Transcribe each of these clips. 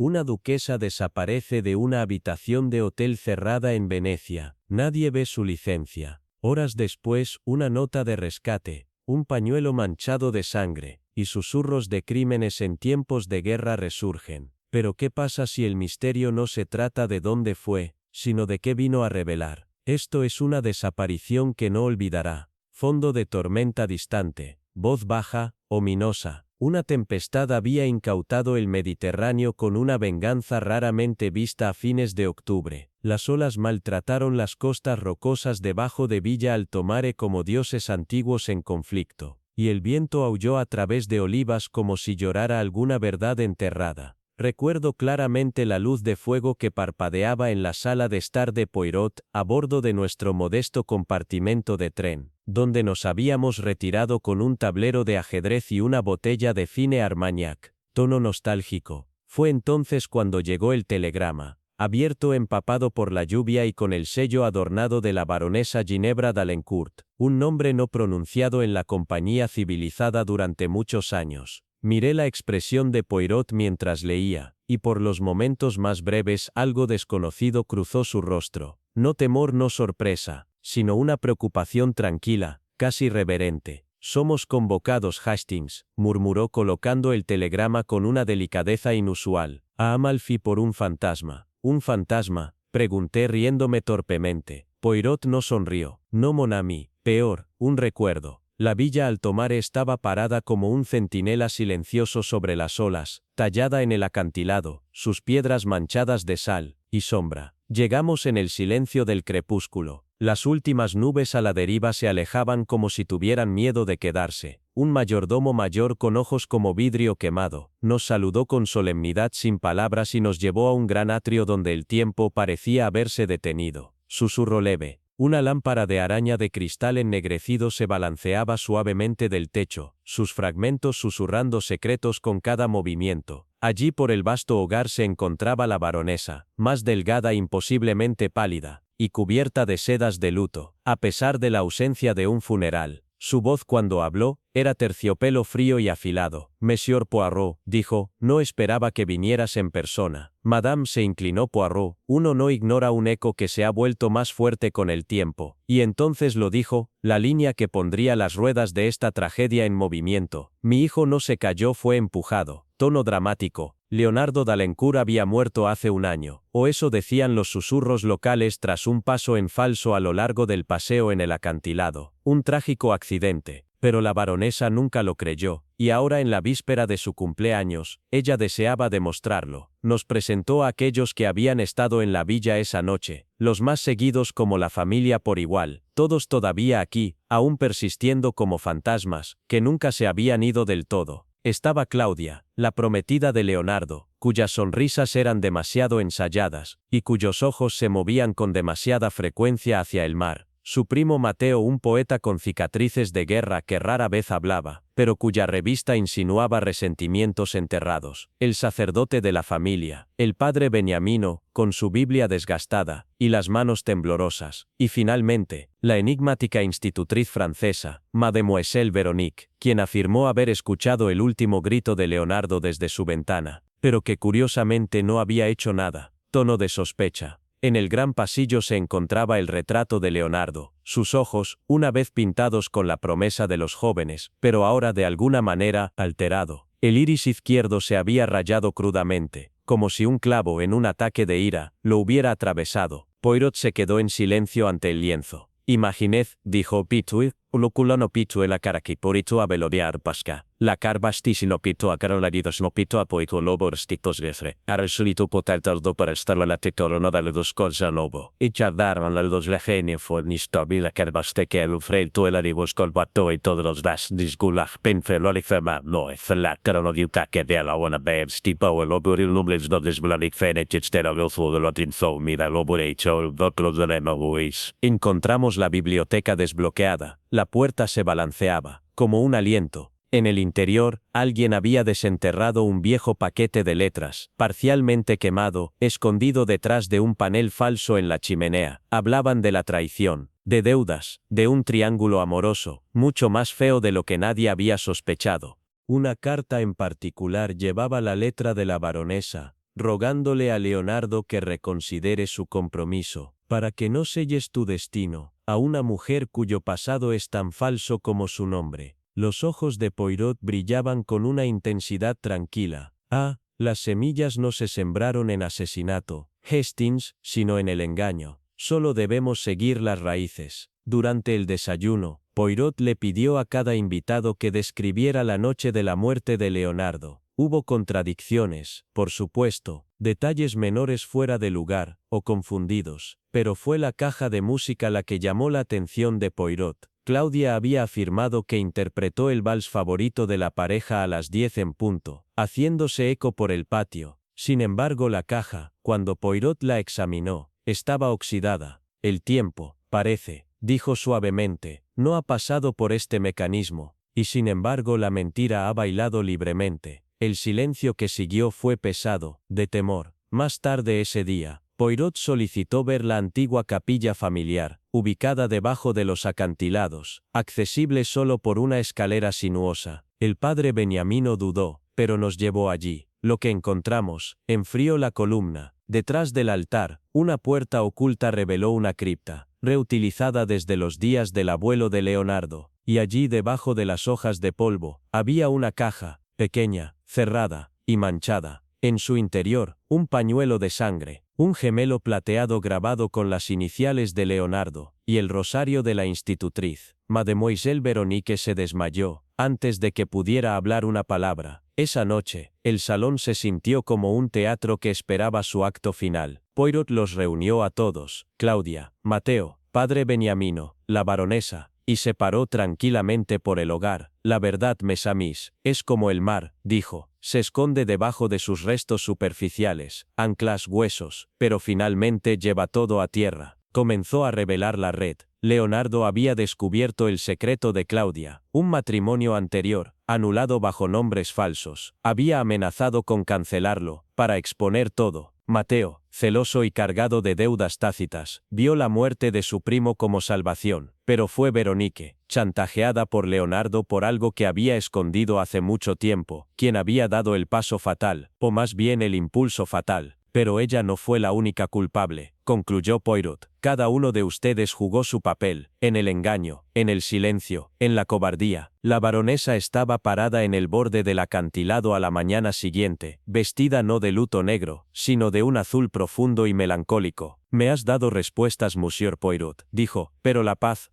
Una duquesa desaparece de una habitación de hotel cerrada en Venecia. Nadie ve su licencia. Horas después, una nota de rescate, un pañuelo manchado de sangre, y susurros de crímenes en tiempos de guerra resurgen. Pero ¿qué pasa si el misterio no se trata de dónde fue, sino de qué vino a revelar? Esto es una desaparición que no olvidará. Fondo de tormenta distante, voz baja, ominosa. Una tempestad había incautado el Mediterráneo con una venganza raramente vista a fines de octubre. Las olas maltrataron las costas rocosas debajo de Villa Alto Mare como dioses antiguos en conflicto, y el viento aulló a través de olivas como si llorara alguna verdad enterrada. Recuerdo claramente la luz de fuego que parpadeaba en la sala de estar de Poirot, a bordo de nuestro modesto compartimento de tren, donde nos habíamos retirado con un tablero de ajedrez y una botella de fine Armagnac. Tono nostálgico. Fue entonces cuando llegó el telegrama, abierto empapado por la lluvia y con el sello adornado de la baronesa Ginebra d'Alencourt, un nombre no pronunciado en la compañía civilizada durante muchos años. Miré la expresión de Poirot mientras leía, y por los momentos más breves algo desconocido cruzó su rostro. No temor, no sorpresa, sino una preocupación tranquila, casi reverente. «Somos convocados, Hastings», murmuró colocando el telegrama con una delicadeza inusual. «A Amalfi por un fantasma». «¿Un fantasma?», pregunté riéndome torpemente. Poirot no sonrió. «No, mon ami, peor, un recuerdo». La Villa Alto Mare estaba parada como un centinela silencioso sobre las olas, tallada en el acantilado, sus piedras manchadas de sal y sombra. Llegamos en el silencio del crepúsculo. Las últimas nubes a la deriva se alejaban como si tuvieran miedo de quedarse. Un mayordomo mayor con ojos como vidrio quemado, nos saludó con solemnidad sin palabras y nos llevó a un gran atrio donde el tiempo parecía haberse detenido. Susurro leve. Una lámpara de araña de cristal ennegrecido se balanceaba suavemente del techo, sus fragmentos susurrando secretos con cada movimiento. Allí por el vasto hogar se encontraba la baronesa, más delgada e imposiblemente pálida, y cubierta de sedas de luto, a pesar de la ausencia de un funeral. Su voz cuando habló, era terciopelo frío y afilado. «Monsieur Poirot», dijo, «no esperaba que vinieras en persona». Madame se inclinó. «Poirot, uno no ignora un eco que se ha vuelto más fuerte con el tiempo». Y entonces lo dijo, la línea que pondría las ruedas de esta tragedia en movimiento. «Mi hijo no se cayó, fue empujado». Tono dramático. Leonardo d'Alencourt había muerto hace un año, o eso decían los susurros locales tras un paso en falso a lo largo del paseo en el acantilado. Un trágico accidente. Pero la baronesa nunca lo creyó, y ahora en la víspera de su cumpleaños, ella deseaba demostrarlo. Nos presentó a aquellos que habían estado en la villa esa noche, los más seguidos como la familia por igual, todos todavía aquí, aún persistiendo como fantasmas, que nunca se habían ido del todo. Estaba Claudia, la prometida de Leonardo, cuyas sonrisas eran demasiado ensayadas, y cuyos ojos se movían con demasiada frecuencia hacia el mar. Su primo Mateo, un poeta con cicatrices de guerra que rara vez hablaba, pero cuya revista insinuaba resentimientos enterrados. El sacerdote de la familia, el padre Beniamino, con su Biblia desgastada, y las manos temblorosas. Y finalmente, la enigmática institutriz francesa, Mademoiselle Véronique, quien afirmó haber escuchado el último grito de Leonardo desde su ventana, pero que curiosamente no había hecho nada. Tono de sospecha. En el gran pasillo se encontraba el retrato de Leonardo, sus ojos, una vez pintados con la promesa de los jóvenes, pero ahora de alguna manera alterado. El iris izquierdo se había rayado crudamente, como si un clavo en un ataque de ira lo hubiera atravesado. Poirot se quedó en silencio ante el lienzo. «Imagined», dijo Pitue, «uluculano Pitue la cara que porito a velodiar pasca. La carbastis no pito a carolaridos no pito a poito lobo restitos gesre. Arasulito potar tardo para estar la tectoro no dale dos cosas lobo. Y chardaron la dos la genio for ni stobi la carbaste que el freito el aribos colbato y todos los das disgulag penfelo alifema no es la carono diuta que de la una babes tipo el lobo el nubles no desblanik fenechit de la gozo de lo tinzo mira lobo hecho el doctor de la Luis. Encontramos la biblioteca desbloqueada. La puerta se balanceaba, como un aliento. En el interior, alguien había desenterrado un viejo paquete de letras, parcialmente quemado, escondido detrás de un panel falso en la chimenea. Hablaban de la traición, de deudas, de un triángulo amoroso, mucho más feo de lo que nadie había sospechado. Una carta en particular llevaba la letra de la baronesa, rogándole a Leonardo que reconsidere su compromiso, para que no selles tu destino a una mujer cuyo pasado es tan falso como su nombre. Los ojos de Poirot brillaban con una intensidad tranquila. Ah, las semillas no se sembraron en asesinato, Hastings, sino en el engaño. Solo debemos seguir las raíces. Durante el desayuno, Poirot le pidió a cada invitado que describiera la noche de la muerte de Leonardo. Hubo contradicciones, por supuesto, detalles menores fuera de lugar, o confundidos, pero fue la caja de música la que llamó la atención de Poirot. Claudia había afirmado que interpretó el vals favorito de la pareja a las 10 en punto, haciéndose eco por el patio. Sin embargo, la caja, cuando Poirot la examinó, estaba oxidada. El tiempo, parece, dijo suavemente, no ha pasado por este mecanismo, y sin embargo la mentira ha bailado libremente. El silencio que siguió fue pesado, de temor. Más tarde ese día, Poirot solicitó ver la antigua capilla familiar, ubicada debajo de los acantilados, accesible solo por una escalera sinuosa. El padre Beniamino dudó, pero nos llevó allí. Lo que encontramos, enfrió la columna. Detrás del altar, una puerta oculta reveló una cripta, reutilizada desde los días del abuelo de Leonardo, y allí debajo de las hojas de polvo, había una caja, pequeña, cerrada y manchada. En su interior, un pañuelo de sangre, un gemelo plateado grabado con las iniciales de Leonardo, y el rosario de la institutriz. Mademoiselle Veronique se desmayó, antes de que pudiera hablar una palabra. Esa noche, el salón se sintió como un teatro que esperaba su acto final. Poirot los reunió a todos, Claudia, Mateo, padre Beniamino, la baronesa, y se paró tranquilamente por el hogar. La verdad, mes amis, es como el mar, dijo, se esconde debajo de sus restos superficiales, anclas, huesos, pero finalmente lleva todo a tierra. Comenzó a revelar la red. Leonardo había descubierto el secreto de Claudia, un matrimonio anterior, anulado bajo nombres falsos. Había amenazado con cancelarlo, para exponer todo. Mateo, celoso y cargado de deudas tácitas, vio la muerte de su primo como salvación, pero fue Veronique, chantajeada por Leonardo por algo que había escondido hace mucho tiempo, quien había dado el paso fatal, o más bien el impulso fatal. Pero ella no fue la única culpable, concluyó Poirot. Cada uno de ustedes jugó su papel, en el engaño, en el silencio, en la cobardía. La baronesa estaba parada en el borde del acantilado a la mañana siguiente, vestida no de luto negro, sino de un azul profundo y melancólico. Me has dado respuestas, Monsieur Poirot, dijo, pero la paz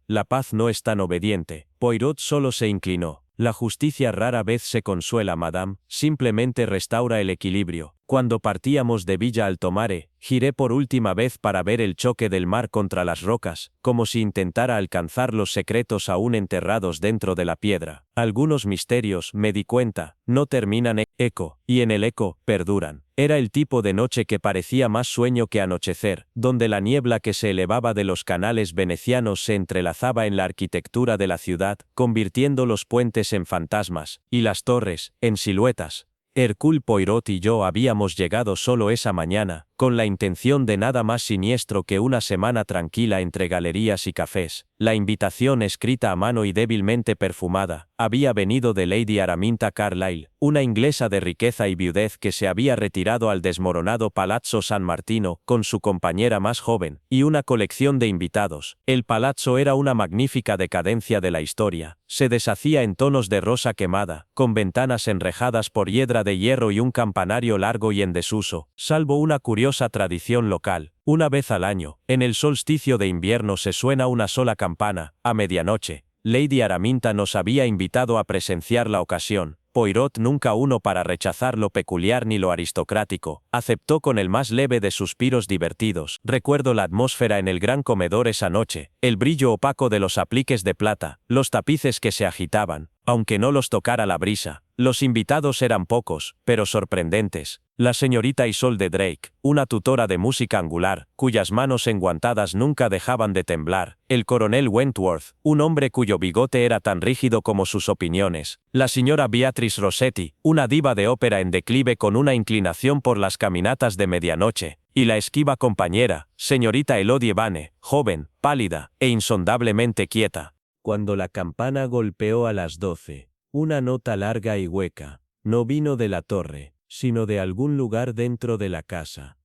no es tan obediente. Poirot solo se inclinó. La justicia rara vez se consuela, madame, simplemente restaura el equilibrio. Cuando partíamos de Villa Altomare, giré por última vez para ver el choque del mar contra las rocas, como si intentara alcanzar los secretos aún enterrados dentro de la piedra. Algunos misterios, me di cuenta, no terminan en eco, y en el eco, perduran. Era el tipo de noche que parecía más sueño que anochecer, donde la niebla que se elevaba de los canales venecianos se entrelazaba en la arquitectura de la ciudad, convirtiendo los puentes en fantasmas, y las torres, en siluetas. Hercule Poirot y yo habíamos llegado solo esa mañana, con la intención de nada más siniestro que una semana tranquila entre galerías y cafés. La invitación, escrita a mano y débilmente perfumada, había venido de Lady Araminta Carlyle, una inglesa de riqueza y viudez que se había retirado al desmoronado Palazzo San Martino con su compañera más joven, y una colección de invitados. El palazzo era una magnífica decadencia de la historia. Se deshacía en tonos de rosa quemada, con ventanas enrejadas por hiedra de hierro y un campanario largo y en desuso, salvo una curiosa tradición local. Una vez al año, en el solsticio de invierno se suena una sola campana, a medianoche. Lady Araminta nos había invitado a presenciar la ocasión. Poirot, nunca uno para rechazar lo peculiar ni lo aristocrático, aceptó con el más leve de suspiros divertidos. Recuerdo la atmósfera en el gran comedor esa noche, el brillo opaco de los apliques de plata, los tapices que se agitaban, aunque no los tocara la brisa. Los invitados eran pocos, pero sorprendentes. La señorita Isolde Drake, una tutora de música angular, cuyas manos enguantadas nunca dejaban de temblar. El coronel Wentworth, un hombre cuyo bigote era tan rígido como sus opiniones. La señora Beatrice Rossetti, una diva de ópera en declive con una inclinación por las caminatas de medianoche. Y la esquiva compañera, señorita Elodie Vane, joven, pálida, e insondablemente quieta. Cuando la campana golpeó a las 12, una nota larga y hueca, no vino de la torre, sino de algún lugar dentro de la casa.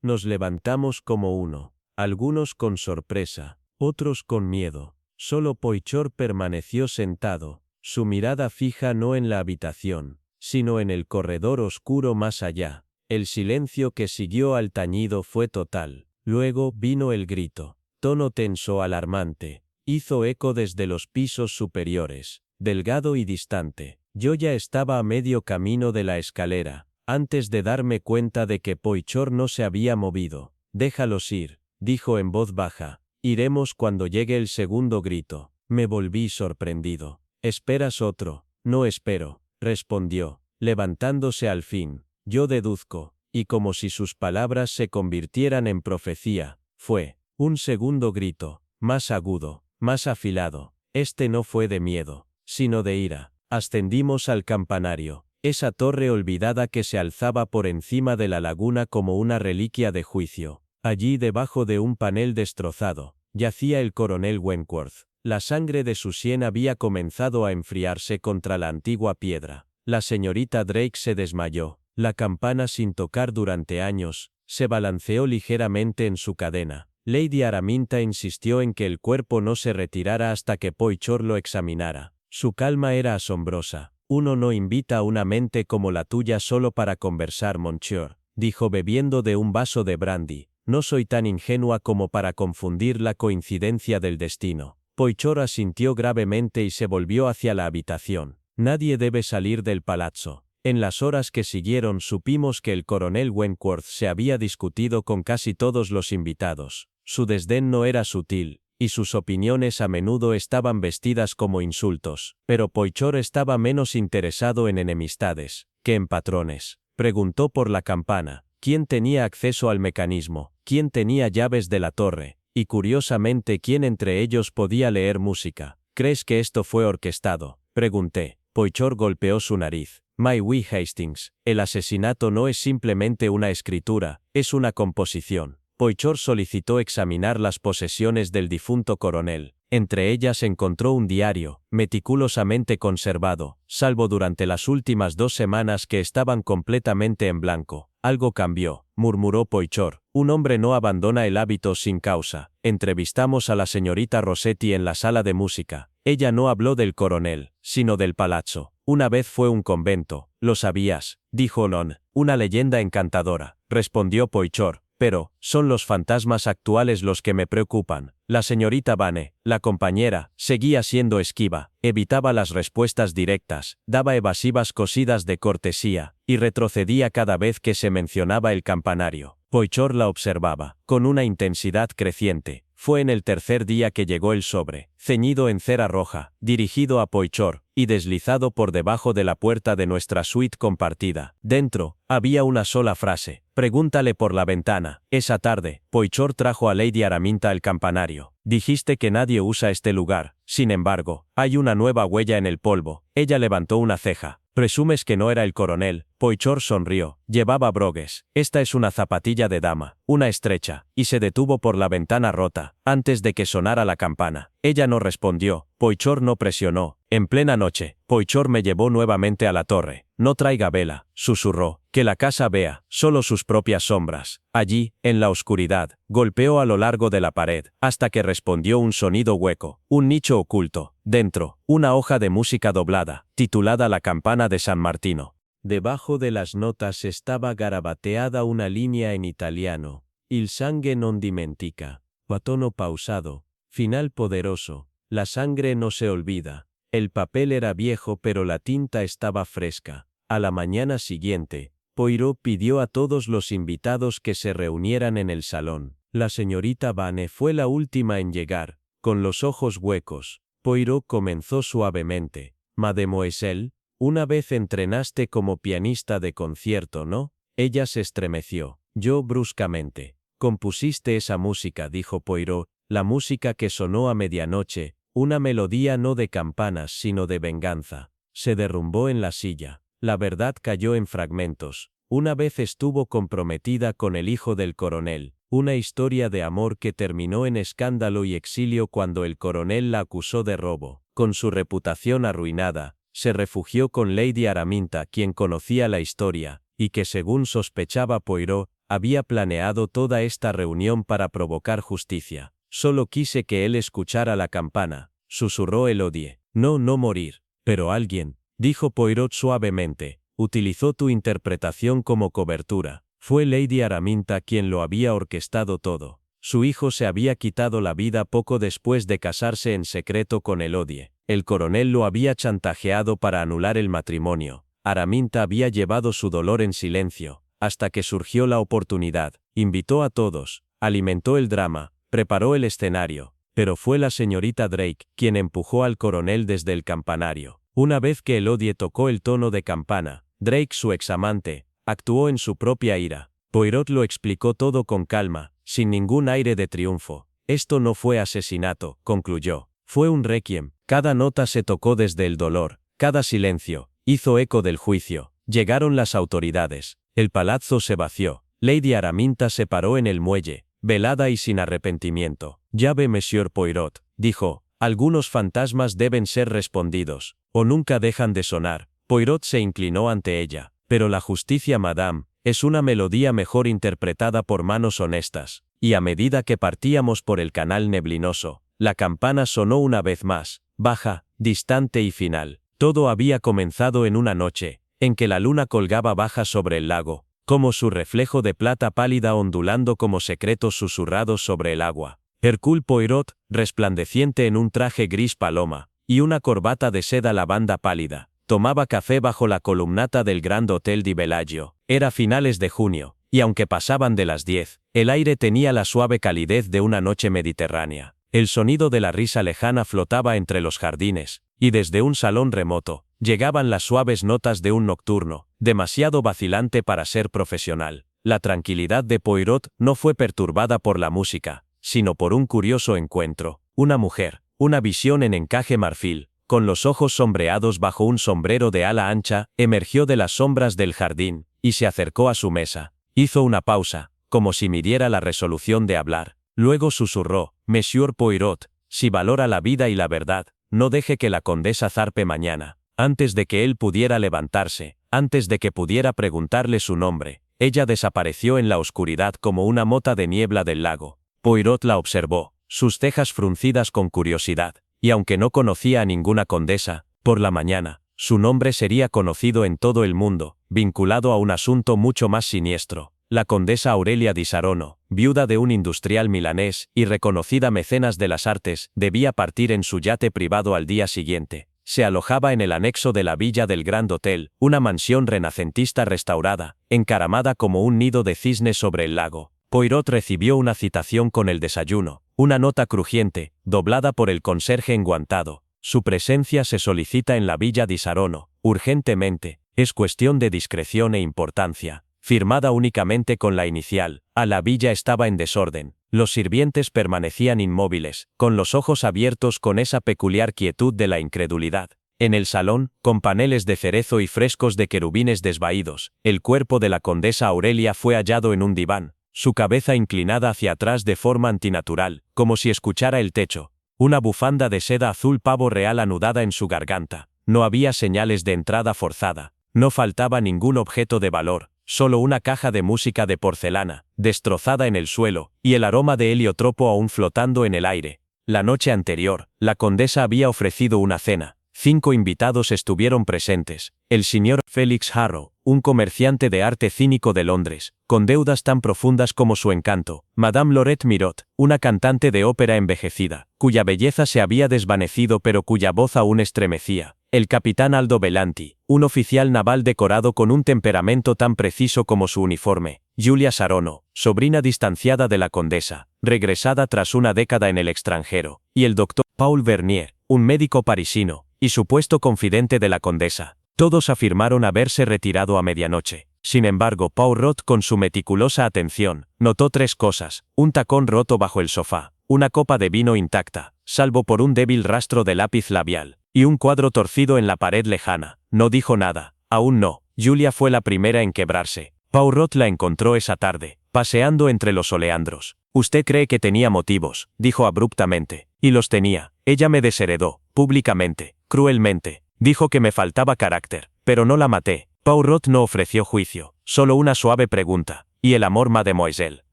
Nos levantamos como uno, algunos con sorpresa, otros con miedo. Solo Poichor permaneció sentado, su mirada fija no en la habitación, sino en el corredor oscuro más allá. El silencio que siguió al tañido fue total. Luego vino el grito. Tono tenso alarmante. Hizo eco desde los pisos superiores, delgado y distante. Yo ya estaba a medio camino de la escalera, antes de darme cuenta de que Poichor no se había movido. Déjalos ir, dijo en voz baja. Iremos cuando llegue el segundo grito. Me volví sorprendido. ¿Esperas otro? No espero, respondió, levantándose al fin. Yo deduzco, y como si sus palabras se convirtieran en profecía, fue un segundo grito, más agudo, más afilado. Este no fue de miedo, sino de ira. Ascendimos al campanario, esa torre olvidada que se alzaba por encima de la laguna como una reliquia de juicio. Allí debajo de un panel destrozado, yacía el coronel Wentworth. La sangre de su sien había comenzado a enfriarse contra la antigua piedra. La señorita Drake se desmayó. La campana, sin tocar durante años, se balanceó ligeramente en su cadena. Lady Araminta insistió en que el cuerpo no se retirara hasta que Poichor lo examinara. Su calma era asombrosa. Uno no invita a una mente como la tuya solo para conversar, Monsieur, dijo bebiendo de un vaso de brandy. No soy tan ingenua como para confundir la coincidencia del destino. Poichor asintió gravemente y se volvió hacia la habitación. Nadie debe salir del palazzo. En las horas que siguieron supimos que el coronel Wentworth se había discutido con casi todos los invitados. Su desdén no era sutil, y sus opiniones a menudo estaban vestidas como insultos, pero Poichor estaba menos interesado en enemistades que en patrones. Preguntó por la campana, quién tenía acceso al mecanismo, quién tenía llaves de la torre, y curiosamente quién entre ellos podía leer música. ¿Crees que esto fue orquestado?, pregunté. Poichor golpeó su nariz. My wee Hastings, el asesinato no es simplemente una escritura, es una composición. Poichor solicitó examinar las posesiones del difunto coronel. Entre ellas encontró un diario, meticulosamente conservado, salvo durante las últimas 2 semanas que estaban completamente en blanco. Algo cambió, murmuró Poichor. Un hombre no abandona el hábito sin causa. Entrevistamos a la señorita Rossetti en la sala de música. Ella no habló del coronel, sino del palazzo. Una vez fue un convento, ¿lo sabías?, dijo Lon. Una leyenda encantadora, respondió Poichor. Pero, son los fantasmas actuales los que me preocupan. La señorita Vane, la compañera, seguía siendo esquiva, evitaba las respuestas directas, daba evasivas cosidas de cortesía, y retrocedía cada vez que se mencionaba el campanario. Poichor la observaba, con una intensidad creciente. Fue en el tercer día que llegó el sobre, ceñido en cera roja, dirigido a Poichor, y deslizado por debajo de la puerta de nuestra suite compartida. Dentro, había una sola frase: pregúntale por la ventana. Esa tarde, Poichor trajo a Lady Araminta al campanario. Dijiste que nadie usa este lugar. Sin embargo, hay una nueva huella en el polvo. Ella levantó una ceja. ¿Presumes que no era el coronel? Poichor sonrió. Llevaba brogues. Esta es una zapatilla de dama, una estrecha, y se detuvo por la ventana rota, antes de que sonara la campana. Ella no respondió. Poichor no presionó. En plena noche, Poichor me llevó nuevamente a la torre. No traiga vela, susurró. Que la casa vea, solo sus propias sombras. Allí, en la oscuridad, golpeó a lo largo de la pared, hasta que respondió un sonido hueco, un nicho oculto. Dentro, una hoja de música doblada, titulada La campana de San Martino. Debajo de las notas estaba garabateada una línea en italiano. Il sangue non dimentica. A tono pausado. Final poderoso. La sangre no se olvida. El papel era viejo pero la tinta estaba fresca. A la mañana siguiente, Poirot pidió a todos los invitados que se reunieran en el salón. La señorita Vane fue la última en llegar, con los ojos huecos. Poirot comenzó suavemente. Mademoiselle, una vez entrenaste como pianista de concierto, ¿no? Ella se estremeció. Yo bruscamente. Compusiste esa música, dijo Poirot, la música que sonó a medianoche, una melodía no de campanas sino de venganza. Se derrumbó en la silla. La verdad cayó en fragmentos. Una vez estuvo comprometida con el hijo del coronel, una historia de amor que terminó en escándalo y exilio cuando el coronel la acusó de robo. Con su reputación arruinada, se refugió con Lady Araminta, quien conocía la historia, y que según sospechaba Poirot, había planeado toda esta reunión para provocar justicia. Solo quise que él escuchara la campana, susurró Elodie. No morir. Pero alguien, dijo Poirot suavemente, utilizó tu interpretación como cobertura. Fue Lady Araminta quien lo había orquestado todo. Su hijo se había quitado la vida poco después de casarse en secreto con Elodie. El coronel lo había chantajeado para anular el matrimonio. Araminta había llevado su dolor en silencio, hasta que surgió la oportunidad. Invitó a todos, alimentó el drama, preparó el escenario, pero fue la señorita Drake quien empujó al coronel desde el campanario. Una vez que Elodie tocó el tono de campana, Drake, su examante, actuó en su propia ira. Poirot lo explicó todo con calma, sin ningún aire de triunfo. Esto no fue asesinato, concluyó. Fue un requiem. Cada nota se tocó desde el dolor, cada silencio hizo eco del juicio. Llegaron las autoridades. El palazzo se vació. Lady Araminta se paró en el muelle, velada y sin arrepentimiento. Ya ve, Monsieur Poirot, dijo, algunos fantasmas deben ser respondidos, o nunca dejan de sonar. Poirot se inclinó ante ella. Pero la justicia, madame, es una melodía mejor interpretada por manos honestas. Y a medida que partíamos por el canal neblinoso, la campana sonó una vez más, baja, distante y final. Todo había comenzado en una noche, en que la luna colgaba baja sobre el lago, como su reflejo de plata pálida ondulando como secretos susurrados sobre el agua. Hercule Poirot, resplandeciente en un traje gris paloma, y una corbata de seda lavanda pálida, tomaba café bajo la columnata del Grand Hotel di Bellagio. Era finales de junio, y aunque pasaban de las 10, el aire tenía la suave calidez de una noche mediterránea. El sonido de la risa lejana flotaba entre los jardines, y desde un salón remoto, llegaban las suaves notas de un nocturno, demasiado vacilante para ser profesional. La tranquilidad de Poirot no fue perturbada por la música, sino por un curioso encuentro. Una mujer, una visión en encaje marfil, con los ojos sombreados bajo un sombrero de ala ancha, emergió de las sombras del jardín, y se acercó a su mesa. Hizo una pausa, como si midiera la resolución de hablar. Luego susurró, Monsieur Poirot, si valora la vida y la verdad, no deje que la condesa zarpe mañana. Antes de que él pudiera levantarse, antes de que pudiera preguntarle su nombre, ella desapareció en la oscuridad como una mota de niebla del lago. Poirot la observó, sus cejas fruncidas con curiosidad, y aunque no conocía a ninguna condesa, por la mañana, su nombre sería conocido en todo el mundo, vinculado a un asunto mucho más siniestro. La condesa Aurelia di Sarono, viuda de un industrial milanés y reconocida mecenas de las artes, debía partir en su yate privado al día siguiente. Se alojaba en el anexo de la villa del Grand Hotel, una mansión renacentista restaurada, encaramada como un nido de cisnes sobre el lago. Poirot recibió una citación con el desayuno, una nota crujiente, doblada por el conserje enguantado. Su presencia se solicita en la villa di Sarono, urgentemente, es cuestión de discreción e importancia. Firmada únicamente con la inicial. La villa estaba en desorden. Los sirvientes permanecían inmóviles, con los ojos abiertos con esa peculiar quietud de la incredulidad. En el salón, con paneles de cerezo y frescos de querubines desvaídos, el cuerpo de la condesa Aurelia fue hallado en un diván, su cabeza inclinada hacia atrás de forma antinatural, como si escuchara el techo. Una bufanda de seda azul pavo real anudada en su garganta. No había señales de entrada forzada. No faltaba ningún objeto de valor. Solo una caja de música de porcelana, destrozada en el suelo, y el aroma de heliotropo aún flotando en el aire. La noche anterior, la condesa había ofrecido una cena. 5 invitados estuvieron presentes. El señor Felix Harrow, un comerciante de arte cínico de Londres, con deudas tan profundas como su encanto. Madame Laurette Mirot, una cantante de ópera envejecida, cuya belleza se había desvanecido pero cuya voz aún estremecía. El capitán Aldo Belanti, un oficial naval decorado con un temperamento tan preciso como su uniforme. Giulia Sarono, sobrina distanciada de la condesa, regresada tras una década en el extranjero. Y el doctor Paul Vernier, un médico parisino, y supuesto confidente de la condesa. Todos afirmaron haberse retirado a medianoche. Sin embargo, Poirot, con su meticulosa atención, notó 3 cosas: un tacón roto bajo el sofá, una copa de vino intacta, salvo por un débil rastro de lápiz labial, y un cuadro torcido en la pared lejana. No dijo nada. Aún no. Giulia fue la primera en quebrarse. Poirot la encontró esa tarde, paseando entre los oleandros. Usted cree que tenía motivos, dijo abruptamente. Y los tenía. Ella me desheredó, públicamente, cruelmente. Dijo que me faltaba carácter, pero no la maté. Poirot no ofreció juicio, solo una suave pregunta. ¿Y el amor, mademoiselle?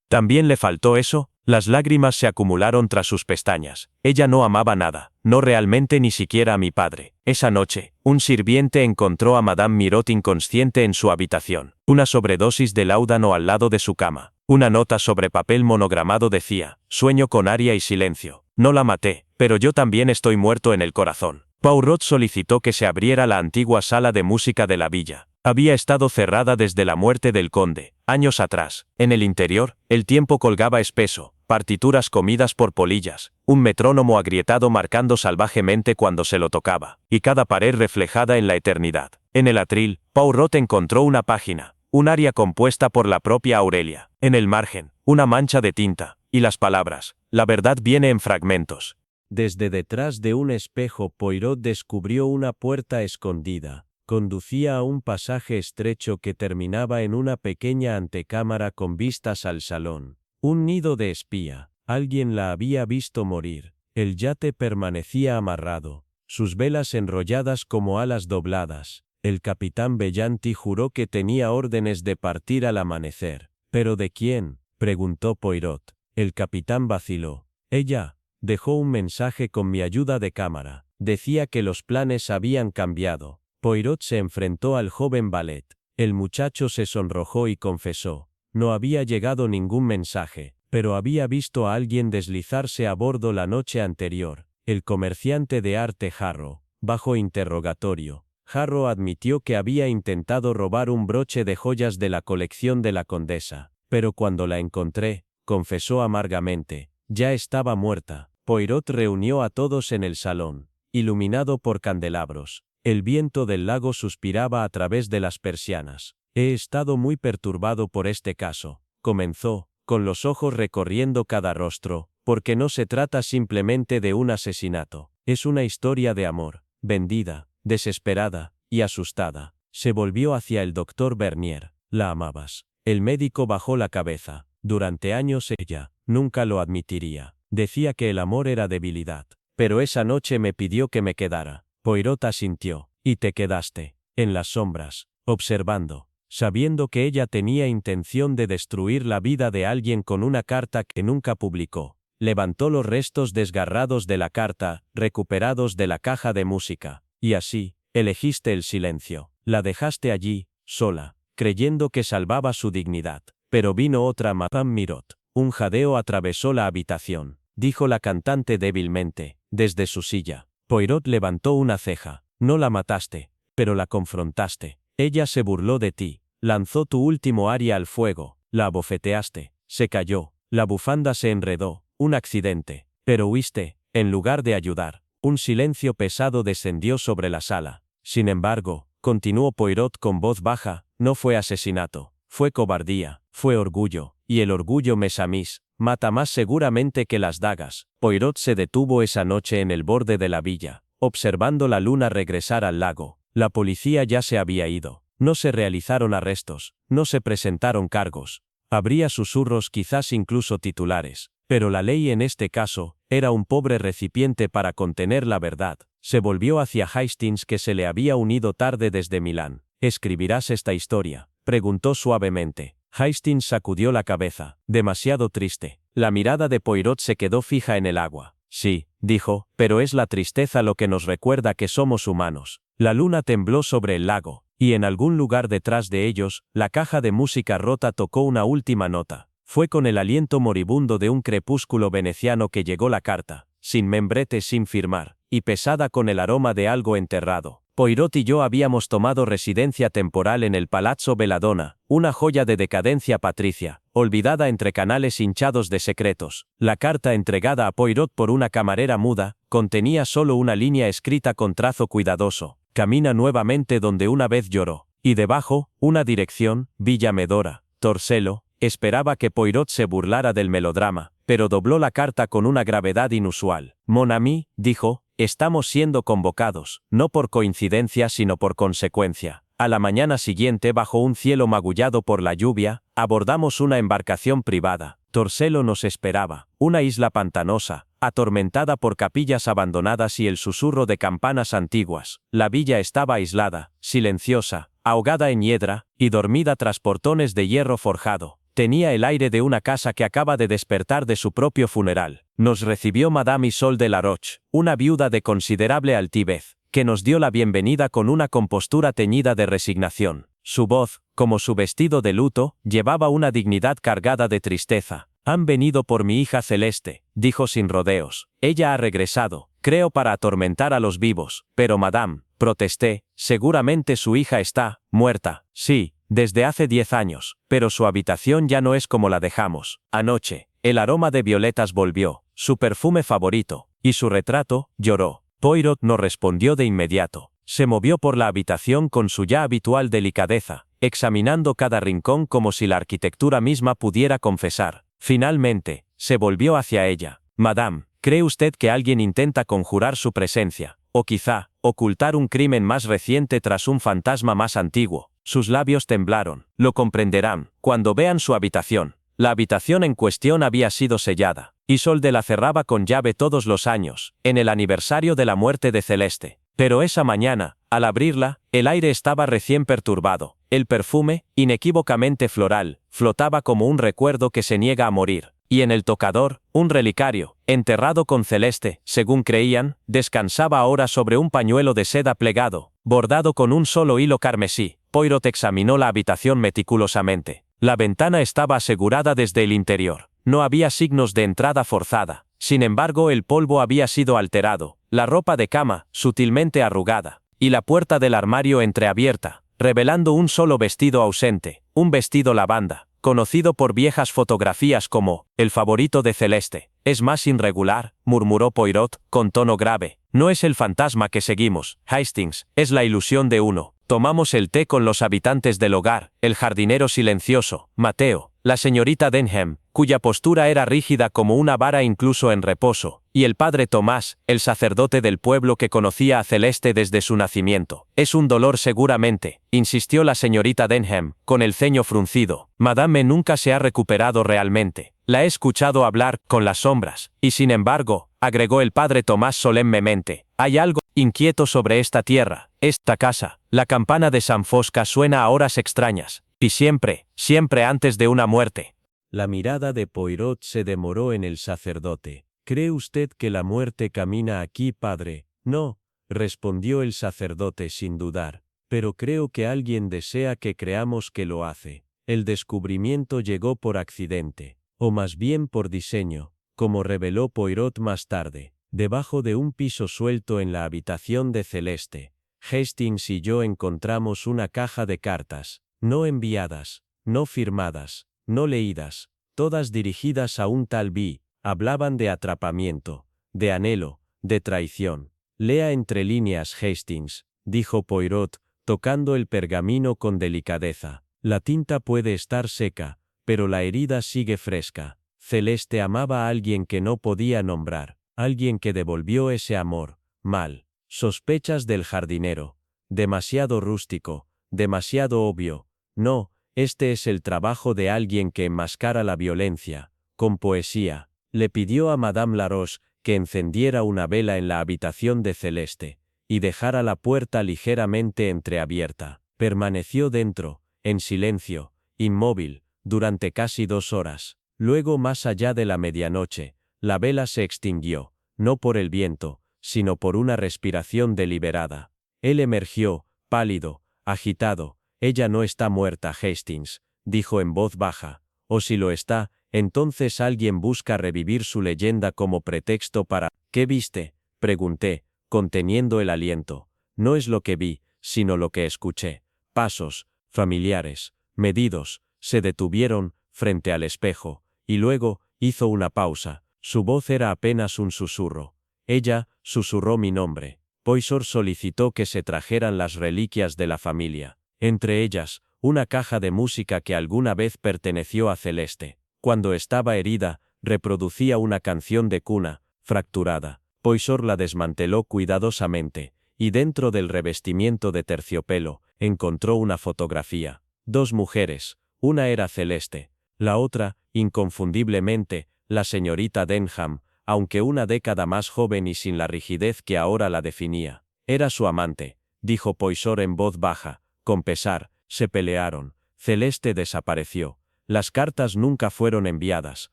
¿También le faltó eso? Las lágrimas se acumularon tras sus pestañas. Ella no amaba nada, no realmente ni siquiera a mi padre. Esa noche, un sirviente encontró a Madame Mirot inconsciente en su habitación. Una sobredosis de láudano al lado de su cama. Una nota sobre papel monogramado decía: sueño con Aria y silencio. No la maté, pero yo también estoy muerto en el corazón. Poirot solicitó que se abriera la antigua sala de música de la villa. Había estado cerrada desde la muerte del conde, años atrás. En el interior, el tiempo colgaba espeso, partituras comidas por polillas, un metrónomo agrietado marcando salvajemente cuando se lo tocaba, y cada pared reflejada en la eternidad. En el atril, Poirot encontró una página, un aria compuesta por la propia Aurelia. En el margen, una mancha de tinta, y las palabras: la verdad viene en fragmentos. Desde detrás de un espejo, Poirot descubrió una puerta escondida. Conducía a un pasaje estrecho que terminaba en una pequeña antecámara con vistas al salón. Un nido de espía. Alguien la había visto morir. El yate permanecía amarrado, sus velas enrolladas como alas dobladas. El capitán Bellanti juró que tenía órdenes de partir al amanecer. ¿Pero de quién?, preguntó Poirot. El capitán vaciló. Ella dejó un mensaje con mi ayuda de cámara. Decía que los planes habían cambiado. Poirot se enfrentó al joven valet. El muchacho se sonrojó y confesó: no había llegado ningún mensaje, pero había visto a alguien deslizarse a bordo la noche anterior. El comerciante de arte Harrow. Bajo interrogatorio, Harrow admitió que había intentado robar un broche de joyas de la colección de la condesa, pero cuando la encontré, confesó amargamente, ya estaba muerta. Poirot reunió a todos en el salón, iluminado por candelabros. El viento del lago suspiraba a través de las persianas. He estado muy perturbado por este caso, comenzó, con los ojos recorriendo cada rostro, porque no se trata simplemente de un asesinato. Es una historia de amor, vendida, desesperada y asustada. Se volvió hacia el doctor Bernier. La amabas. El médico bajó la cabeza. Durante años ella nunca lo admitiría. Decía que el amor era debilidad. Pero esa noche me pidió que me quedara. Poirot asintió. Y te quedaste, en las sombras, observando, sabiendo que ella tenía intención de destruir la vida de alguien con una carta que nunca publicó. Levantó los restos desgarrados de la carta, recuperados de la caja de música. Y así, elegiste el silencio. La dejaste allí, sola, creyendo que salvaba su dignidad. Pero vino otra Madame Mirot. Un jadeo atravesó la habitación, dijo la cantante débilmente, desde su silla. Poirot levantó una ceja. No la mataste, pero la confrontaste. Ella se burló de ti, lanzó tu último aria al fuego, la abofeteaste, se cayó, la bufanda se enredó, un accidente. Pero huiste, en lugar de ayudar. Un silencio pesado descendió sobre la sala. Sin embargo, continuó Poirot con voz baja, no fue asesinato, fue cobardía, fue orgullo, y el orgullo mes à mis mata más seguramente que las dagas. Poirot se detuvo esa noche en el borde de la villa, observando la luna regresar al lago. La policía ya se había ido. No se realizaron arrestos, no se presentaron cargos. Habría susurros, quizás incluso titulares. Pero la ley en este caso era un pobre recipiente para contener la verdad. Se volvió hacia Hastings, que se le había unido tarde desde Milán. ¿Escribirás esta historia?, preguntó suavemente. Hastings sacudió la cabeza, demasiado triste. La mirada de Poirot se quedó fija en el agua. Sí, dijo, pero es la tristeza lo que nos recuerda que somos humanos. La luna tembló sobre el lago, y en algún lugar detrás de ellos, la caja de música rota tocó una última nota. Fue con el aliento moribundo de un crepúsculo veneciano que llegó la carta, sin membrete, sin firmar, y pesada con el aroma de algo enterrado. Poirot y yo habíamos tomado residencia temporal en el Palazzo Belladonna, una joya de decadencia patricia, olvidada entre canales hinchados de secretos. La carta entregada a Poirot por una camarera muda, contenía solo una línea escrita con trazo cuidadoso: camina nuevamente donde una vez lloró. Y debajo, una dirección: Villa Medora, Torcello. Esperaba que Poirot se burlara del melodrama, pero dobló la carta con una gravedad inusual. Mon ami, dijo, estamos siendo convocados, no por coincidencia sino por consecuencia. A la mañana siguiente, bajo un cielo magullado por la lluvia, abordamos una embarcación privada. Torcello nos esperaba, una isla pantanosa, atormentada por capillas abandonadas y el susurro de campanas antiguas. La villa estaba aislada, silenciosa, ahogada en hiedra, y dormida tras portones de hierro forjado. Tenía el aire de una casa que acaba de despertar de su propio funeral. Nos recibió Madame Isolde de la Roche, una viuda de considerable altivez, que nos dio la bienvenida con una compostura teñida de resignación. Su voz, como su vestido de luto, llevaba una dignidad cargada de tristeza. «Han venido por mi hija Celeste», dijo sin rodeos. «Ella ha regresado, creo para atormentar a los vivos». «Pero madame», protesté, «seguramente su hija está muerta». «Sí, desde hace 10 años, pero su habitación ya no es como la dejamos. Anoche, el aroma de violetas volvió, su perfume favorito, y su retrato». Lloró. Poirot no respondió de inmediato. Se movió por la habitación con su ya habitual delicadeza, examinando cada rincón como si la arquitectura misma pudiera confesar. Finalmente, se volvió hacia ella. «Madame, ¿cree usted que alguien intenta conjurar su presencia? O quizá, ocultar un crimen más reciente tras un fantasma más antiguo?» Sus labios temblaron. «Lo comprenderán, cuando vean su habitación». La habitación en cuestión había sido sellada. Isolde la cerraba con llave todos los años, en el aniversario de la muerte de Celeste. Pero esa mañana, al abrirla, el aire estaba recién perturbado. El perfume, inequívocamente floral, flotaba como un recuerdo que se niega a morir. Y en el tocador, un relicario, enterrado con Celeste, según creían, descansaba ahora sobre un pañuelo de seda plegado, bordado con un solo hilo carmesí. Poirot examinó la habitación meticulosamente. La ventana estaba asegurada desde el interior. No había signos de entrada forzada. Sin embargo, el polvo había sido alterado, la ropa de cama, sutilmente arrugada, y la puerta del armario entreabierta, revelando un solo vestido ausente, un vestido lavanda, conocido por viejas fotografías como «el favorito de Celeste». «Es más irregular», murmuró Poirot, con tono grave. «No es el fantasma que seguimos, Hastings, es la ilusión de uno». Tomamos el té con los habitantes del hogar, el jardinero silencioso, Mateo, la señorita Denham, cuya postura era rígida como una vara incluso en reposo, y el padre Tomás, el sacerdote del pueblo que conocía a Celeste desde su nacimiento. «Es un dolor seguramente», insistió la señorita Denham, con el ceño fruncido. «Madame nunca se ha recuperado realmente. La he escuchado hablar con las sombras, y sin embargo», agregó el padre Tomás solemnemente, «hay algo inquieto sobre esta tierra, esta casa. La campana de San Fosca suena a horas extrañas, y siempre, siempre antes de una muerte». La mirada de Poirot se demoró en el sacerdote. «¿Cree usted que la muerte camina aquí, padre?» «No», respondió el sacerdote sin dudar, «pero creo que alguien desea que creamos que lo hace. El descubrimiento llegó por accidente, o más bien por diseño, como reveló Poirot más tarde, debajo de un piso suelto en la habitación de Celeste. Hastings y yo encontramos una caja de cartas, no enviadas, no firmadas, no leídas, todas dirigidas a un tal B. Hablaban de atrapamiento, de anhelo, de traición. «Lea entre líneas, Hastings», dijo Poirot, tocando el pergamino con delicadeza. «La tinta puede estar seca, pero la herida sigue fresca. Celeste amaba a alguien que no podía nombrar, alguien que devolvió ese amor, mal. Sospechas del jardinero. Demasiado rústico, demasiado obvio. No, este es el trabajo de alguien que enmascara la violencia, con poesía». Le pidió a Madame Laroche que encendiera una vela en la habitación de Celeste, y dejara la puerta ligeramente entreabierta. Permaneció dentro, en silencio, inmóvil, durante casi 2 horas. Luego, más allá de la medianoche, la vela se extinguió, no por el viento, sino por una respiración deliberada. Él emergió, pálido, agitado. «Ella no está muerta, Hastings», dijo en voz baja. «O si lo está, entonces alguien busca revivir su leyenda como pretexto para...» «¿Qué viste?», pregunté, conteniendo el aliento. «No es lo que vi, sino lo que escuché. Pasos, familiares, medidos, se detuvieron frente al espejo, y luego hizo una pausa. Su voz era apenas un susurro. Ella susurró mi nombre. Poisot solicitó que se trajeran las reliquias de la familia, entre ellas, una caja de música que alguna vez perteneció a Celeste. Cuando estaba herida, reproducía una canción de cuna, fracturada. Poisot la desmanteló cuidadosamente, y dentro del revestimiento de terciopelo, encontró una fotografía. 2 mujeres, una era Celeste, la otra, inconfundiblemente, la señorita Denham, aunque una década más joven y sin la rigidez que ahora la definía. «Era su amante», dijo Poisot en voz baja, con pesar, se pelearon. Celeste desapareció. Las cartas nunca fueron enviadas.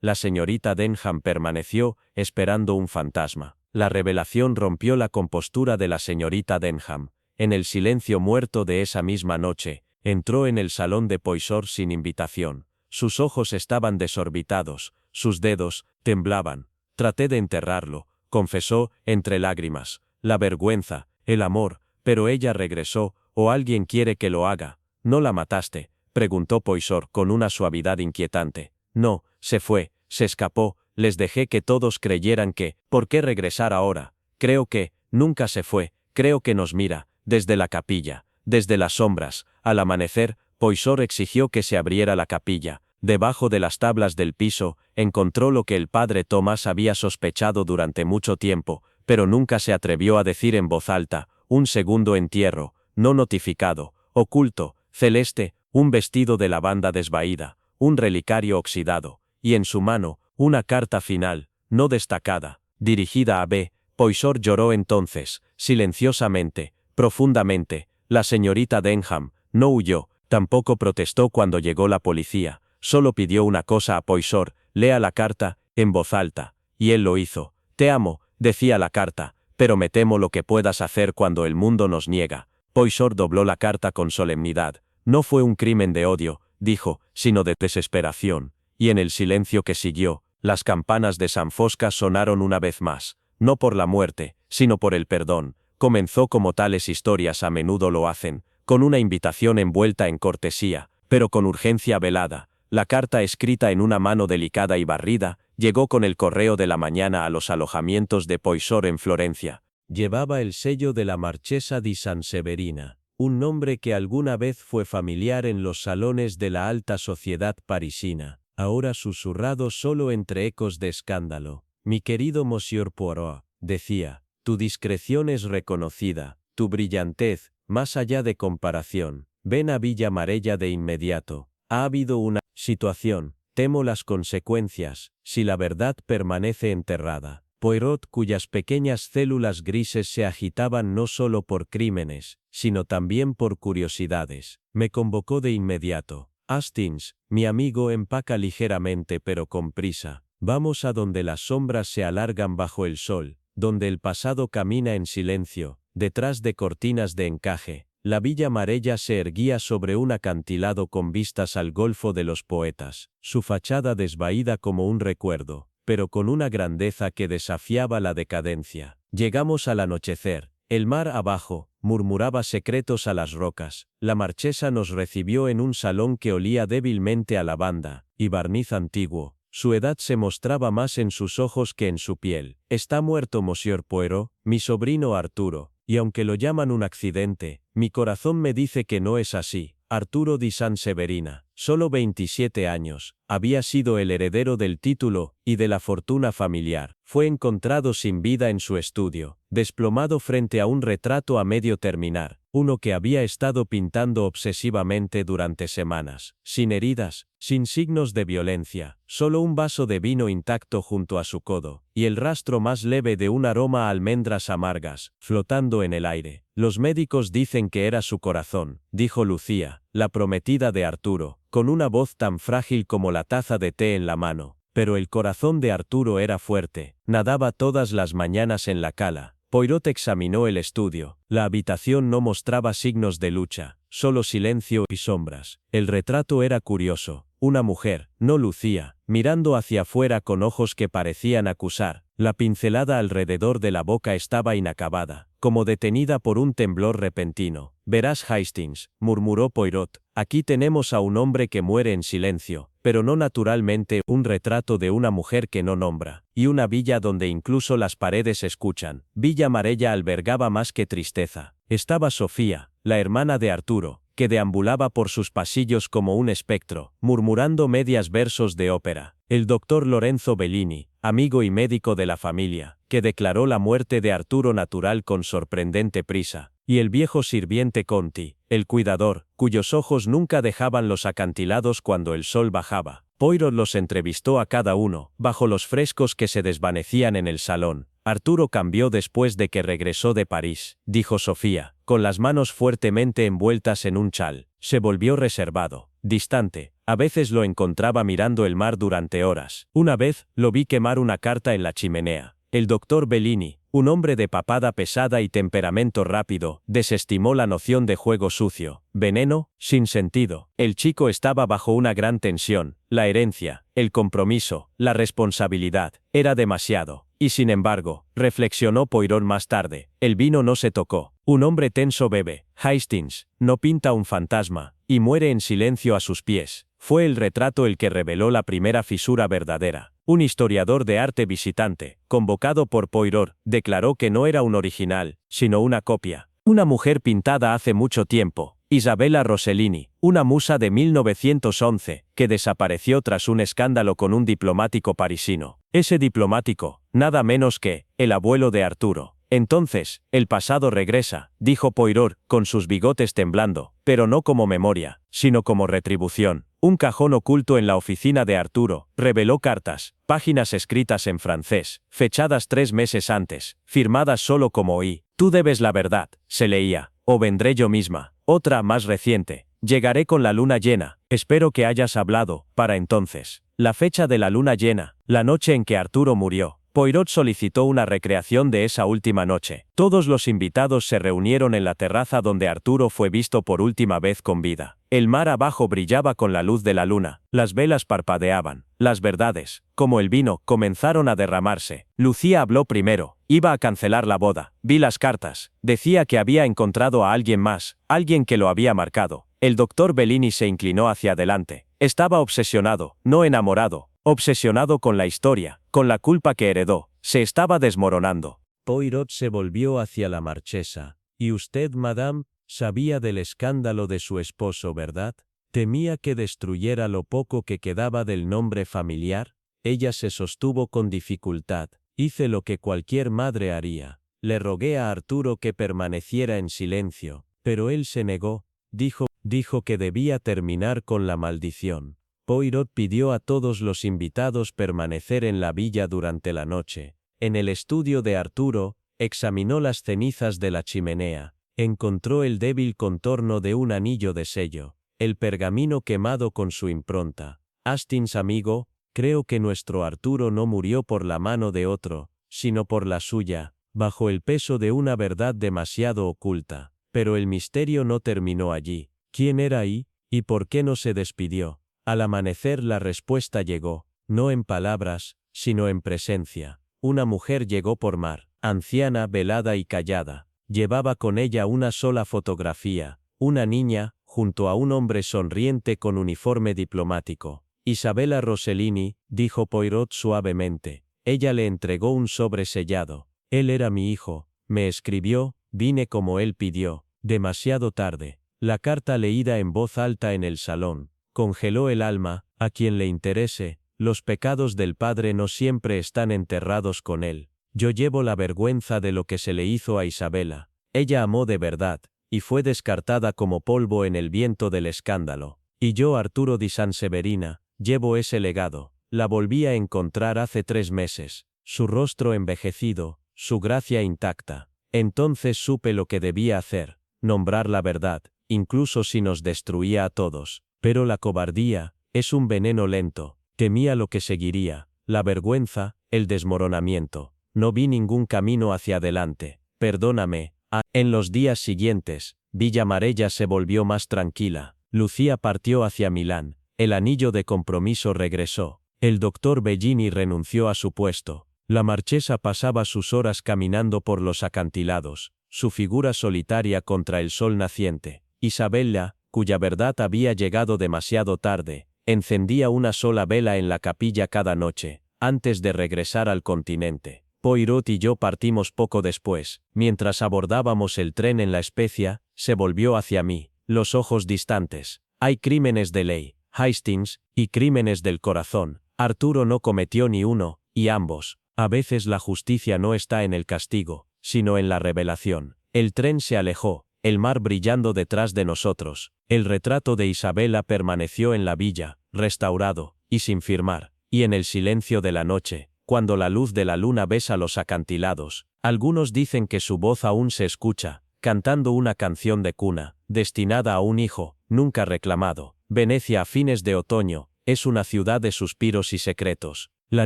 La señorita Denham permaneció, esperando un fantasma. La revelación rompió la compostura de la señorita Denham. En el silencio muerto de esa misma noche, entró en el salón de Poisson sin invitación. Sus ojos estaban desorbitados, sus dedos temblaban. Traté de enterrarlo, confesó, entre lágrimas. La vergüenza, el amor, pero ella regresó, o alguien quiere que lo haga. ¿No la mataste?, preguntó Poisson con una suavidad inquietante. No, se fue, se escapó, les dejé que todos creyeran que, ¿por qué regresar ahora? Creo que, nunca se fue, creo que nos mira, desde la capilla, desde las sombras. Al amanecer, Poisson exigió que se abriera la capilla. Debajo de las tablas del piso, encontró lo que el padre Tomás había sospechado durante mucho tiempo, pero nunca se atrevió a decir en voz alta: un segundo entierro, no notificado, oculto, celeste, un vestido de lavanda desvaída, un relicario oxidado, y en su mano, una carta final, no destacada, dirigida a B. Poisson lloró entonces, silenciosamente, profundamente. La señorita Denham no huyó, tampoco protestó cuando llegó la policía, solo pidió una cosa a Poisson: lea la carta, en voz alta, y él lo hizo. Te amo, decía la carta, pero me temo lo que puedas hacer cuando el mundo nos niega. Poisson dobló la carta con solemnidad. No fue un crimen de odio, dijo, sino de desesperación, y en el silencio que siguió, las campanas de San Fosca sonaron una vez más, no por la muerte, sino por el perdón. Comenzó como tales historias a menudo lo hacen, con una invitación envuelta en cortesía, pero con urgencia velada. La carta, escrita en una mano delicada y barrida, llegó con el correo de la mañana a los alojamientos de Poisson en Florencia. Llevaba el sello de la Marchesa di San Severina, un nombre que alguna vez fue familiar en los salones de la alta sociedad parisina, ahora susurrado solo entre ecos de escándalo. Mi querido Monsieur Poirot, decía, tu discreción es reconocida, tu brillantez, más allá de comparación. Ven a Villa Marella de inmediato. Ha habido una situación, temo las consecuencias, si la verdad permanece enterrada. Poirot, cuyas pequeñas células grises se agitaban no solo por crímenes, sino también por curiosidades, me convocó de inmediato. Hastings, mi amigo, empaca ligeramente pero con prisa. Vamos a donde las sombras se alargan bajo el sol, donde el pasado camina en silencio, detrás de cortinas de encaje. La Villa Marella se erguía sobre un acantilado con vistas al Golfo de los Poetas, su fachada desvaída como un recuerdo, pero con una grandeza que desafiaba la decadencia. Llegamos al anochecer. El mar abajo murmuraba secretos a las rocas. La marchesa nos recibió en un salón que olía débilmente a lavanda y barniz antiguo. Su edad se mostraba más en sus ojos que en su piel. Está muerto Monsieur Poirot, mi sobrino Arturo, y aunque lo llaman un accidente, mi corazón me dice que no es así. Arturo di San Severina, solo 27 años, había sido el heredero del título y de la fortuna familiar. Fue encontrado sin vida en su estudio, desplomado frente a un retrato a medio terminar, uno que había estado pintando obsesivamente durante semanas, sin heridas, sin signos de violencia, solo un vaso de vino intacto junto a su codo, y el rastro más leve de un aroma a almendras amargas, flotando en el aire. Los médicos dicen que era su corazón, dijo Lucía, la prometida de Arturo, con una voz tan frágil como la taza de té en la mano. Pero el corazón de Arturo era fuerte, nadaba todas las mañanas en la cala. Poirot examinó el estudio. La habitación no mostraba signos de lucha, solo silencio y sombras. El retrato era curioso. Una mujer, no Lucía, mirando hacia afuera con ojos que parecían acusar. La pincelada alrededor de la boca estaba inacabada, como detenida por un temblor repentino. Verás, Hastings, murmuró Poirot, aquí tenemos a un hombre que muere en silencio, pero no naturalmente, un retrato de una mujer que no nombra, y una villa donde incluso las paredes escuchan. Villa Marella albergaba más que tristeza. Estaba Sofía, la hermana de Arturo, que deambulaba por sus pasillos como un espectro, murmurando medias versos de ópera. El doctor Lorenzo Bellini, amigo y médico de la familia, que declaró la muerte de Arturo natural con sorprendente prisa, y el viejo sirviente Conti, el cuidador, cuyos ojos nunca dejaban los acantilados cuando el sol bajaba. Poirot los entrevistó a cada uno, bajo los frescos que se desvanecían en el salón. Arturo cambió después de que regresó de París, dijo Sofía, con las manos fuertemente envueltas en un chal. Se volvió reservado, distante. A veces lo encontraba mirando el mar durante horas. Una vez, lo vi quemar una carta en la chimenea. El doctor Bellini, un hombre de papada pesada y temperamento rápido, desestimó la noción de juego sucio, veneno, sin sentido. El chico estaba bajo una gran tensión. La herencia, el compromiso, la responsabilidad, era demasiado. Y sin embargo, reflexionó Poirot más tarde, el vino no se tocó. Un hombre tenso bebe. Hastings no pinta un fantasma, y muere en silencio a sus pies. Fue el retrato el que reveló la primera fisura verdadera. Un historiador de arte visitante, convocado por Poirot, declaró que no era un original, sino una copia. Una mujer pintada hace mucho tiempo, Isabella Rossellini, una musa de 1911, que desapareció tras un escándalo con un diplomático parisino. Ese diplomático, nada menos que, el abuelo de Arturo. Entonces, el pasado regresa, dijo Poirot, con sus bigotes temblando, pero no como memoria, sino como retribución. Un cajón oculto en la oficina de Arturo reveló cartas, páginas escritas en francés, fechadas 3 meses antes, firmadas solo como I. Tú debes la verdad, se leía, o vendré yo misma. Otra más reciente. Llegaré con la luna llena. Espero que hayas hablado, para entonces. La fecha de la luna llena, la noche en que Arturo murió. Poirot solicitó una recreación de esa última noche. Todos los invitados se reunieron en la terraza donde Arturo fue visto por última vez con vida. El mar abajo brillaba con la luz de la luna, las velas parpadeaban. Las verdades, como el vino, comenzaron a derramarse. Lucía habló primero. Iba a cancelar la boda. Vi las cartas. Decía que había encontrado a alguien más, alguien que lo había marcado. El doctor Bellini se inclinó hacia adelante. Estaba obsesionado, no enamorado. Obsesionado con la historia, con la culpa que heredó, se estaba desmoronando. Poirot se volvió hacia la marchesa. «¿Y usted, madame, sabía del escándalo de su esposo, verdad? ¿Temía que destruyera lo poco que quedaba del nombre familiar?» Ella se sostuvo con dificultad. «Hice lo que cualquier madre haría. Le rogué a Arturo que permaneciera en silencio, pero él se negó. Dijo que debía terminar con la maldición». Poirot pidió a todos los invitados permanecer en la villa durante la noche. En el estudio de Arturo, examinó las cenizas de la chimenea. Encontró el débil contorno de un anillo de sello, el pergamino quemado con su impronta. «Hastings, amigo, creo que nuestro Arturo no murió por la mano de otro, sino por la suya, bajo el peso de una verdad demasiado oculta». Pero el misterio no terminó allí. ¿Quién era ahí? ¿Y por qué no se despidió? Al amanecer la respuesta llegó, no en palabras, sino en presencia. Una mujer llegó por mar, anciana, velada y callada. Llevaba con ella una sola fotografía, una niña, junto a un hombre sonriente con uniforme diplomático. «Isabella Rossellini», dijo Poirot suavemente. Ella le entregó un sobre sellado. «Él era mi hijo. Me escribió, vine como él pidió. Demasiado tarde». La carta leída en voz alta en el salón congeló el alma. A quien le interese, los pecados del padre no siempre están enterrados con él. Yo llevo la vergüenza de lo que se le hizo a Isabella. Ella amó de verdad, y fue descartada como polvo en el viento del escándalo. Y yo, Arturo di Sanseverina, llevo ese legado. La volví a encontrar hace 3 meses, su rostro envejecido, su gracia intacta. Entonces supe lo que debía hacer, nombrar la verdad, incluso si nos destruía a todos. Pero la cobardía es un veneno lento. Temía lo que seguiría, la vergüenza, el desmoronamiento. No vi ningún camino hacia adelante. Perdóname. En los días siguientes, Villa Marella se volvió más tranquila. Lucía partió hacia Milán. El anillo de compromiso regresó. El doctor Bellini renunció a su puesto. La marchesa pasaba sus horas caminando por los acantilados, su figura solitaria contra el sol naciente. Isabella, cuya verdad había llegado demasiado tarde, encendía una sola vela en la capilla cada noche, antes de regresar al continente. Poirot y yo partimos poco después. Mientras abordábamos el tren en La Spezia, se volvió hacia mí, los ojos distantes. «Hay crímenes de ley, Hastings, y crímenes del corazón. Arturo no cometió ni uno, y ambos. A veces la justicia no está en el castigo, sino en la revelación». El tren se alejó, el mar brillando detrás de nosotros. El retrato de Isabella permaneció en la villa, restaurado, y sin firmar. Y en el silencio de la noche, cuando la luz de la luna besa los acantilados. Algunos dicen que su voz aún se escucha, cantando una canción de cuna, destinada a un hijo, nunca reclamado. Venecia a fines de otoño, es una ciudad de suspiros y secretos. La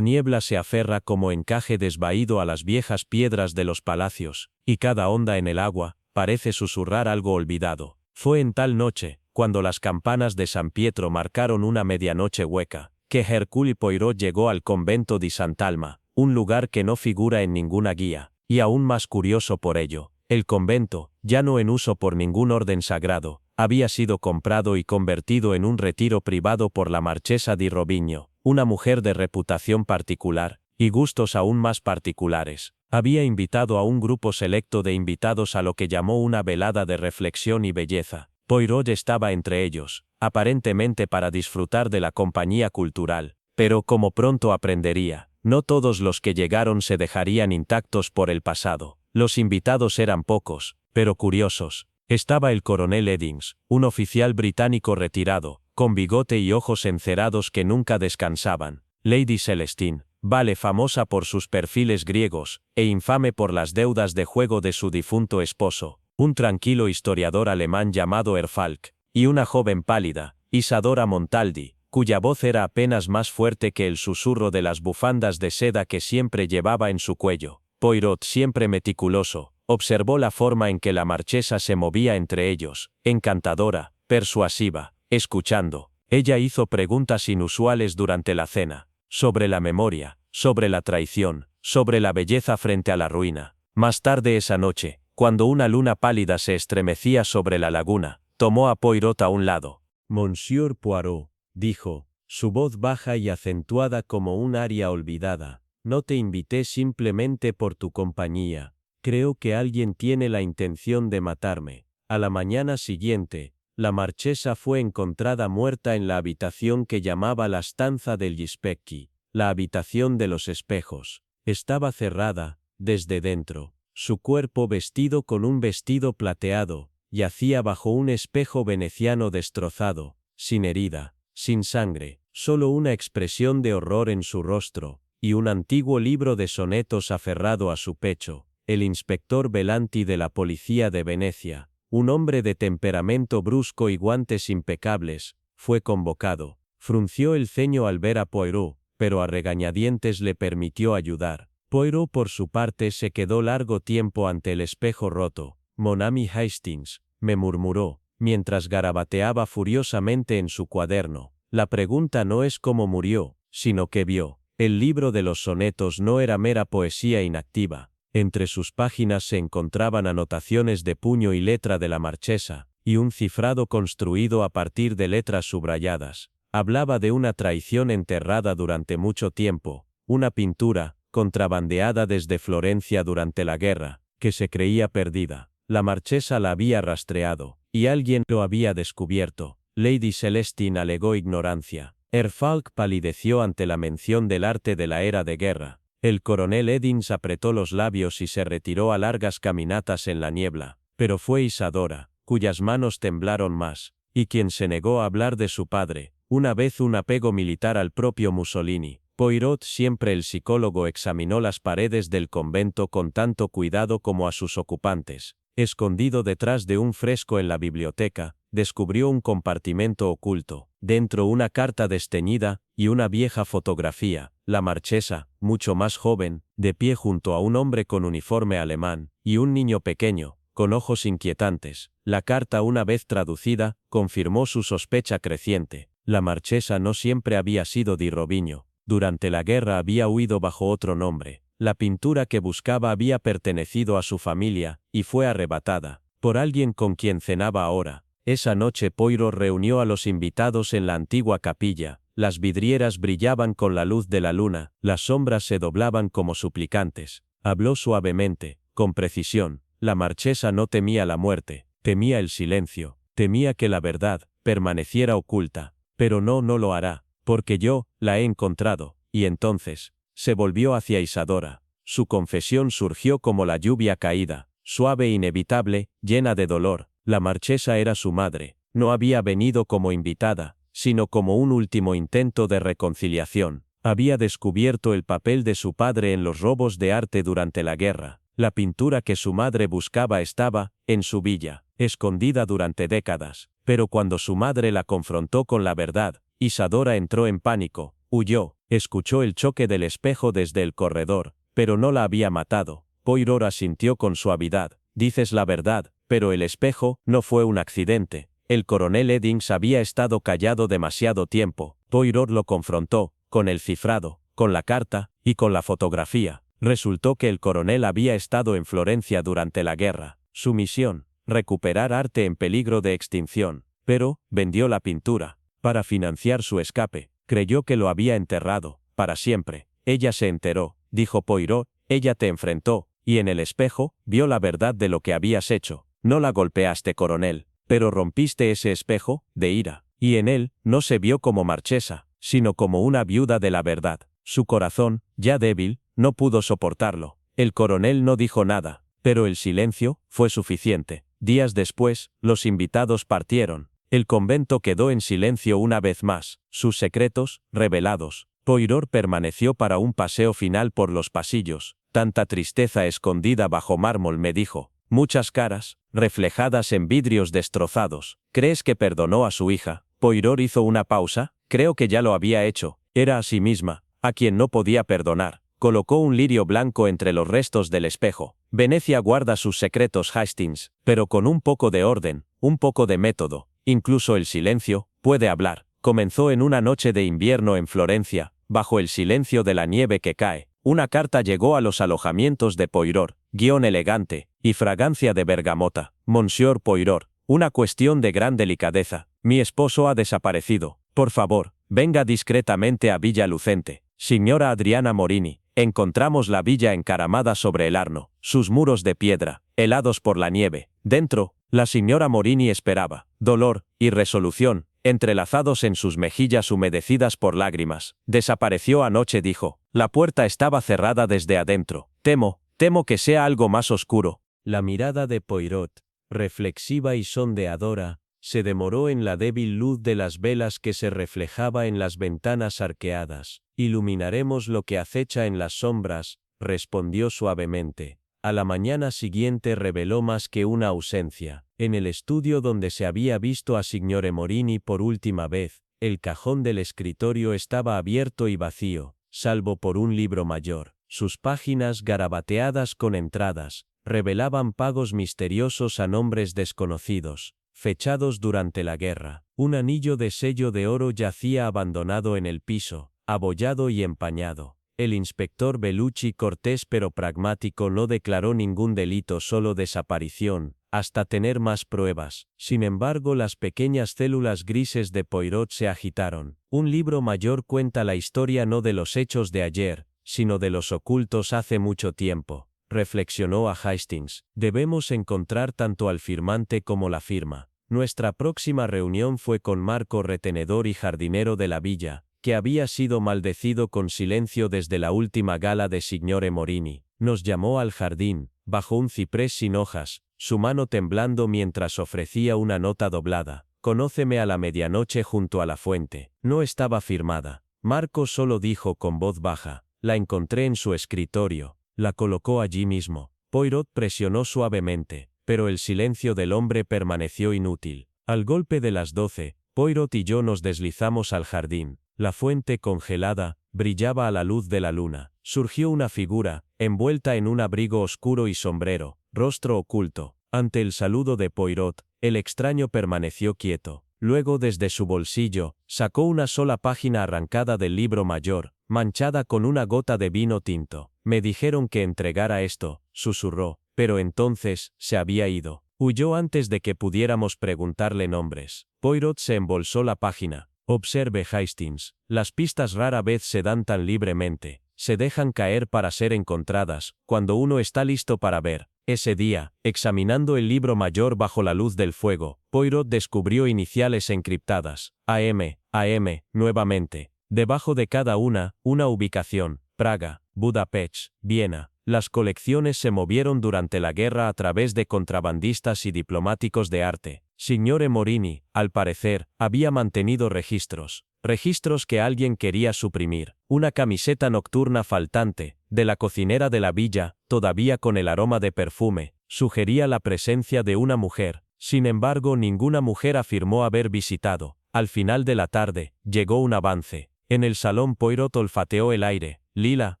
niebla se aferra como encaje desvaído a las viejas piedras de los palacios, y cada onda en el agua parece susurrar algo olvidado. Fue en tal noche, cuando las campanas de San Pietro marcaron una medianoche hueca, que Hercule Poirot llegó al convento di Sant'Alma, un lugar que no figura en ninguna guía, y aún más curioso por ello, el convento, ya no en uso por ningún orden sagrado, había sido comprado y convertido en un retiro privado por la marchesa di Robigno, una mujer de reputación particular, y gustos aún más particulares. Había invitado a un grupo selecto de invitados a lo que llamó una velada de reflexión y belleza. Poirot estaba entre ellos, aparentemente para disfrutar de la compañía cultural, pero como pronto aprendería, no todos los que llegaron se dejarían intactos por el pasado. Los invitados eran pocos, pero curiosos. Estaba el coronel Eddings, un oficial británico retirado, con bigote y ojos encerados que nunca descansaban. Lady Celestine, vale famosa por sus perfiles griegos, e infame por las deudas de juego de su difunto esposo, un tranquilo historiador alemán llamado Erfalk, y una joven pálida, Isadora Montaldi, cuya voz era apenas más fuerte que el susurro de las bufandas de seda que siempre llevaba en su cuello. Poirot, siempre meticuloso, observó la forma en que la marchesa se movía entre ellos, encantadora, persuasiva, escuchando. Ella hizo preguntas inusuales durante la cena, sobre la memoria, sobre la traición, sobre la belleza frente a la ruina. Más tarde esa noche, cuando una luna pálida se estremecía sobre la laguna, tomó a Poirot a un lado. «Monsieur Poirot», dijo, su voz baja y acentuada como un aria olvidada, «no te invité simplemente por tu compañía. Creo que alguien tiene la intención de matarme». A la mañana siguiente, la marchesa fue encontrada muerta en la habitación que llamaba la stanza degli specchi, la habitación de los espejos. Estaba cerrada, desde dentro. Su cuerpo, vestido con un vestido plateado, yacía bajo un espejo veneciano destrozado, sin herida, sin sangre, solo una expresión de horror en su rostro, y un antiguo libro de sonetos aferrado a su pecho. El inspector Belanti de la policía de Venecia, un hombre de temperamento brusco y guantes impecables, fue convocado. Frunció el ceño al ver a Poirot, pero a regañadientes le permitió ayudar. Poirot por su parte se quedó largo tiempo ante el espejo roto. «Mon ami Hastings», me murmuró, mientras garabateaba furiosamente en su cuaderno. La pregunta no es cómo murió, sino qué vio. El libro de los sonetos no era mera poesía inactiva. Entre sus páginas se encontraban anotaciones de puño y letra de la marchesa, y un cifrado construido a partir de letras subrayadas. Hablaba de una traición enterrada durante mucho tiempo, una pintura, contrabandeada desde Florencia durante la guerra, que se creía perdida. La marchesa la había rastreado, y alguien lo había descubierto. Lady Celestine alegó ignorancia. Erfalk palideció ante la mención del arte de la era de guerra. El coronel Eddings apretó los labios y se retiró a largas caminatas en la niebla. Pero fue Isadora, cuyas manos temblaron más, y quien se negó a hablar de su padre, una vez un apego militar al propio Mussolini. Poirot, siempre el psicólogo, examinó las paredes del convento con tanto cuidado como a sus ocupantes. Escondido detrás de un fresco en la biblioteca, descubrió un compartimento oculto. Dentro una carta desteñida y una vieja fotografía. La marchesa, mucho más joven, de pie junto a un hombre con uniforme alemán, y un niño pequeño, con ojos inquietantes. La carta, una vez traducida, confirmó su sospecha creciente. La marchesa no siempre había sido di Robigno. Durante la guerra había huido bajo otro nombre. La pintura que buscaba había pertenecido a su familia, y fue arrebatada por alguien con quien cenaba ahora. Esa noche Poirot reunió a los invitados en la antigua capilla. Las vidrieras brillaban con la luz de la luna, las sombras se doblaban como suplicantes. Habló suavemente, con precisión. La marchesa no temía la muerte, temía el silencio, temía que la verdad permaneciera oculta. Pero no lo hará, porque yo la he encontrado. Y entonces se volvió hacia Isadora. Su confesión surgió como la lluvia caída, suave e inevitable, llena de dolor. La marchesa era su madre. No había venido como invitada, sino como un último intento de reconciliación. Había descubierto el papel de su padre en los robos de arte durante la guerra. La pintura que su madre buscaba estaba, en su villa, escondida durante décadas. Pero cuando su madre la confrontó con la verdad, Isadora entró en pánico, huyó, escuchó el choque del espejo desde el corredor, pero no la había matado. Poirot asintió con suavidad. Dices la verdad, pero el espejo no fue un accidente. El coronel Eddings había estado callado demasiado tiempo. Poirot lo confrontó, con el cifrado, con la carta, y con la fotografía. Resultó que el coronel había estado en Florencia durante la guerra. Su misión, recuperar arte en peligro de extinción. Pero, vendió la pintura. Para financiar su escape. Creyó que lo había enterrado, para siempre. Ella se enteró, dijo Poirot, ella te enfrentó, y en el espejo, vio la verdad de lo que habías hecho. No la golpeaste, coronel, pero rompiste ese espejo, de ira, y en él, no se vio como marchesa, sino como una viuda de la verdad. Su corazón, ya débil, no pudo soportarlo. El coronel no dijo nada, pero el silencio fue suficiente. Días después, los invitados partieron. El convento quedó en silencio una vez más, sus secretos, revelados. Poirot permaneció para un paseo final por los pasillos. Tanta tristeza escondida bajo mármol, me dijo. Muchas caras, reflejadas en vidrios destrozados. ¿Crees que perdonó a su hija? Poirot hizo una pausa. Creo que ya lo había hecho. Era a sí misma, a quien no podía perdonar. Colocó un lirio blanco entre los restos del espejo. Venecia guarda sus secretos, Hastings, pero con un poco de orden, un poco de método. Incluso el silencio puede hablar. Comenzó en una noche de invierno en Florencia, bajo el silencio de la nieve que cae. Una carta llegó a los alojamientos de Poirot, guión elegante, y fragancia de bergamota. Monsieur Poirot, una cuestión de gran delicadeza. Mi esposo ha desaparecido. Por favor, venga discretamente a Villa Lucente. Señora Adriana Morini. Encontramos la villa encaramada sobre el Arno, sus muros de piedra, helados por la nieve. Dentro, la señora Morini esperaba. Dolor y resolución, entrelazados en sus mejillas humedecidas por lágrimas. Desapareció anoche, dijo. La puerta estaba cerrada desde adentro. Temo que sea algo más oscuro. La mirada de Poirot, reflexiva y sondeadora, se demoró en la débil luz de las velas que se reflejaba en las ventanas arqueadas. Iluminaremos lo que acecha en las sombras, respondió suavemente. A la mañana siguiente reveló más que una ausencia. En el estudio donde se había visto a Signore Morini por última vez, el cajón del escritorio estaba abierto y vacío, salvo por un libro mayor. Sus páginas garabateadas con entradas, revelaban pagos misteriosos a nombres desconocidos, fechados durante la guerra. Un anillo de sello de oro yacía abandonado en el piso, abollado y empañado. El inspector Bellucci, cortés pero pragmático, no declaró ningún delito, solo desaparición, hasta tener más pruebas. Sin embargo, las pequeñas células grises de Poirot se agitaron. Un libro mayor cuenta la historia no de los hechos de ayer, sino de los ocultos hace mucho tiempo. Reflexionó a Hastings. Debemos encontrar tanto al firmante como la firma. Nuestra próxima reunión fue con Marco, retenedor y jardinero de la villa, que había sido maldecido con silencio desde la última gala de Signore Morini. Nos llamó al jardín, bajo un ciprés sin hojas, su mano temblando mientras ofrecía una nota doblada. Conóceme a la medianoche junto a la fuente. No estaba firmada. Marco solo dijo con voz baja. La encontré en su escritorio. La colocó allí mismo. Poirot presionó suavemente, pero el silencio del hombre permaneció inútil. Al golpe de las 12, Poirot y yo nos deslizamos al jardín. La fuente congelada brillaba a la luz de la luna. Surgió una figura, envuelta en un abrigo oscuro y sombrero, rostro oculto. Ante el saludo de Poirot, el extraño permaneció quieto. Luego, desde su bolsillo, sacó una sola página arrancada del libro mayor, manchada con una gota de vino tinto. Me dijeron que entregara esto, susurró, pero entonces se había ido. Huyó antes de que pudiéramos preguntarle nombres. Poirot se embolsó la página. Observe, Hastings, las pistas rara vez se dan tan libremente, se dejan caer para ser encontradas, cuando uno está listo para ver. Ese día, examinando el libro mayor bajo la luz del fuego, Poirot descubrió iniciales encriptadas, AM, nuevamente. Debajo de cada una ubicación, Praga, Budapest, Viena. Las colecciones se movieron durante la guerra a través de contrabandistas y diplomáticos de arte. Signore Morini, al parecer, había mantenido registros. registros que alguien quería suprimir, una camiseta nocturna faltante, de la cocinera de la villa, todavía con el aroma de perfume, sugería la presencia de una mujer. Sin embargo, ninguna mujer afirmó haber visitado. Al final de la tarde, llegó un avance. En el salón Poirot olfateó el aire. Lila,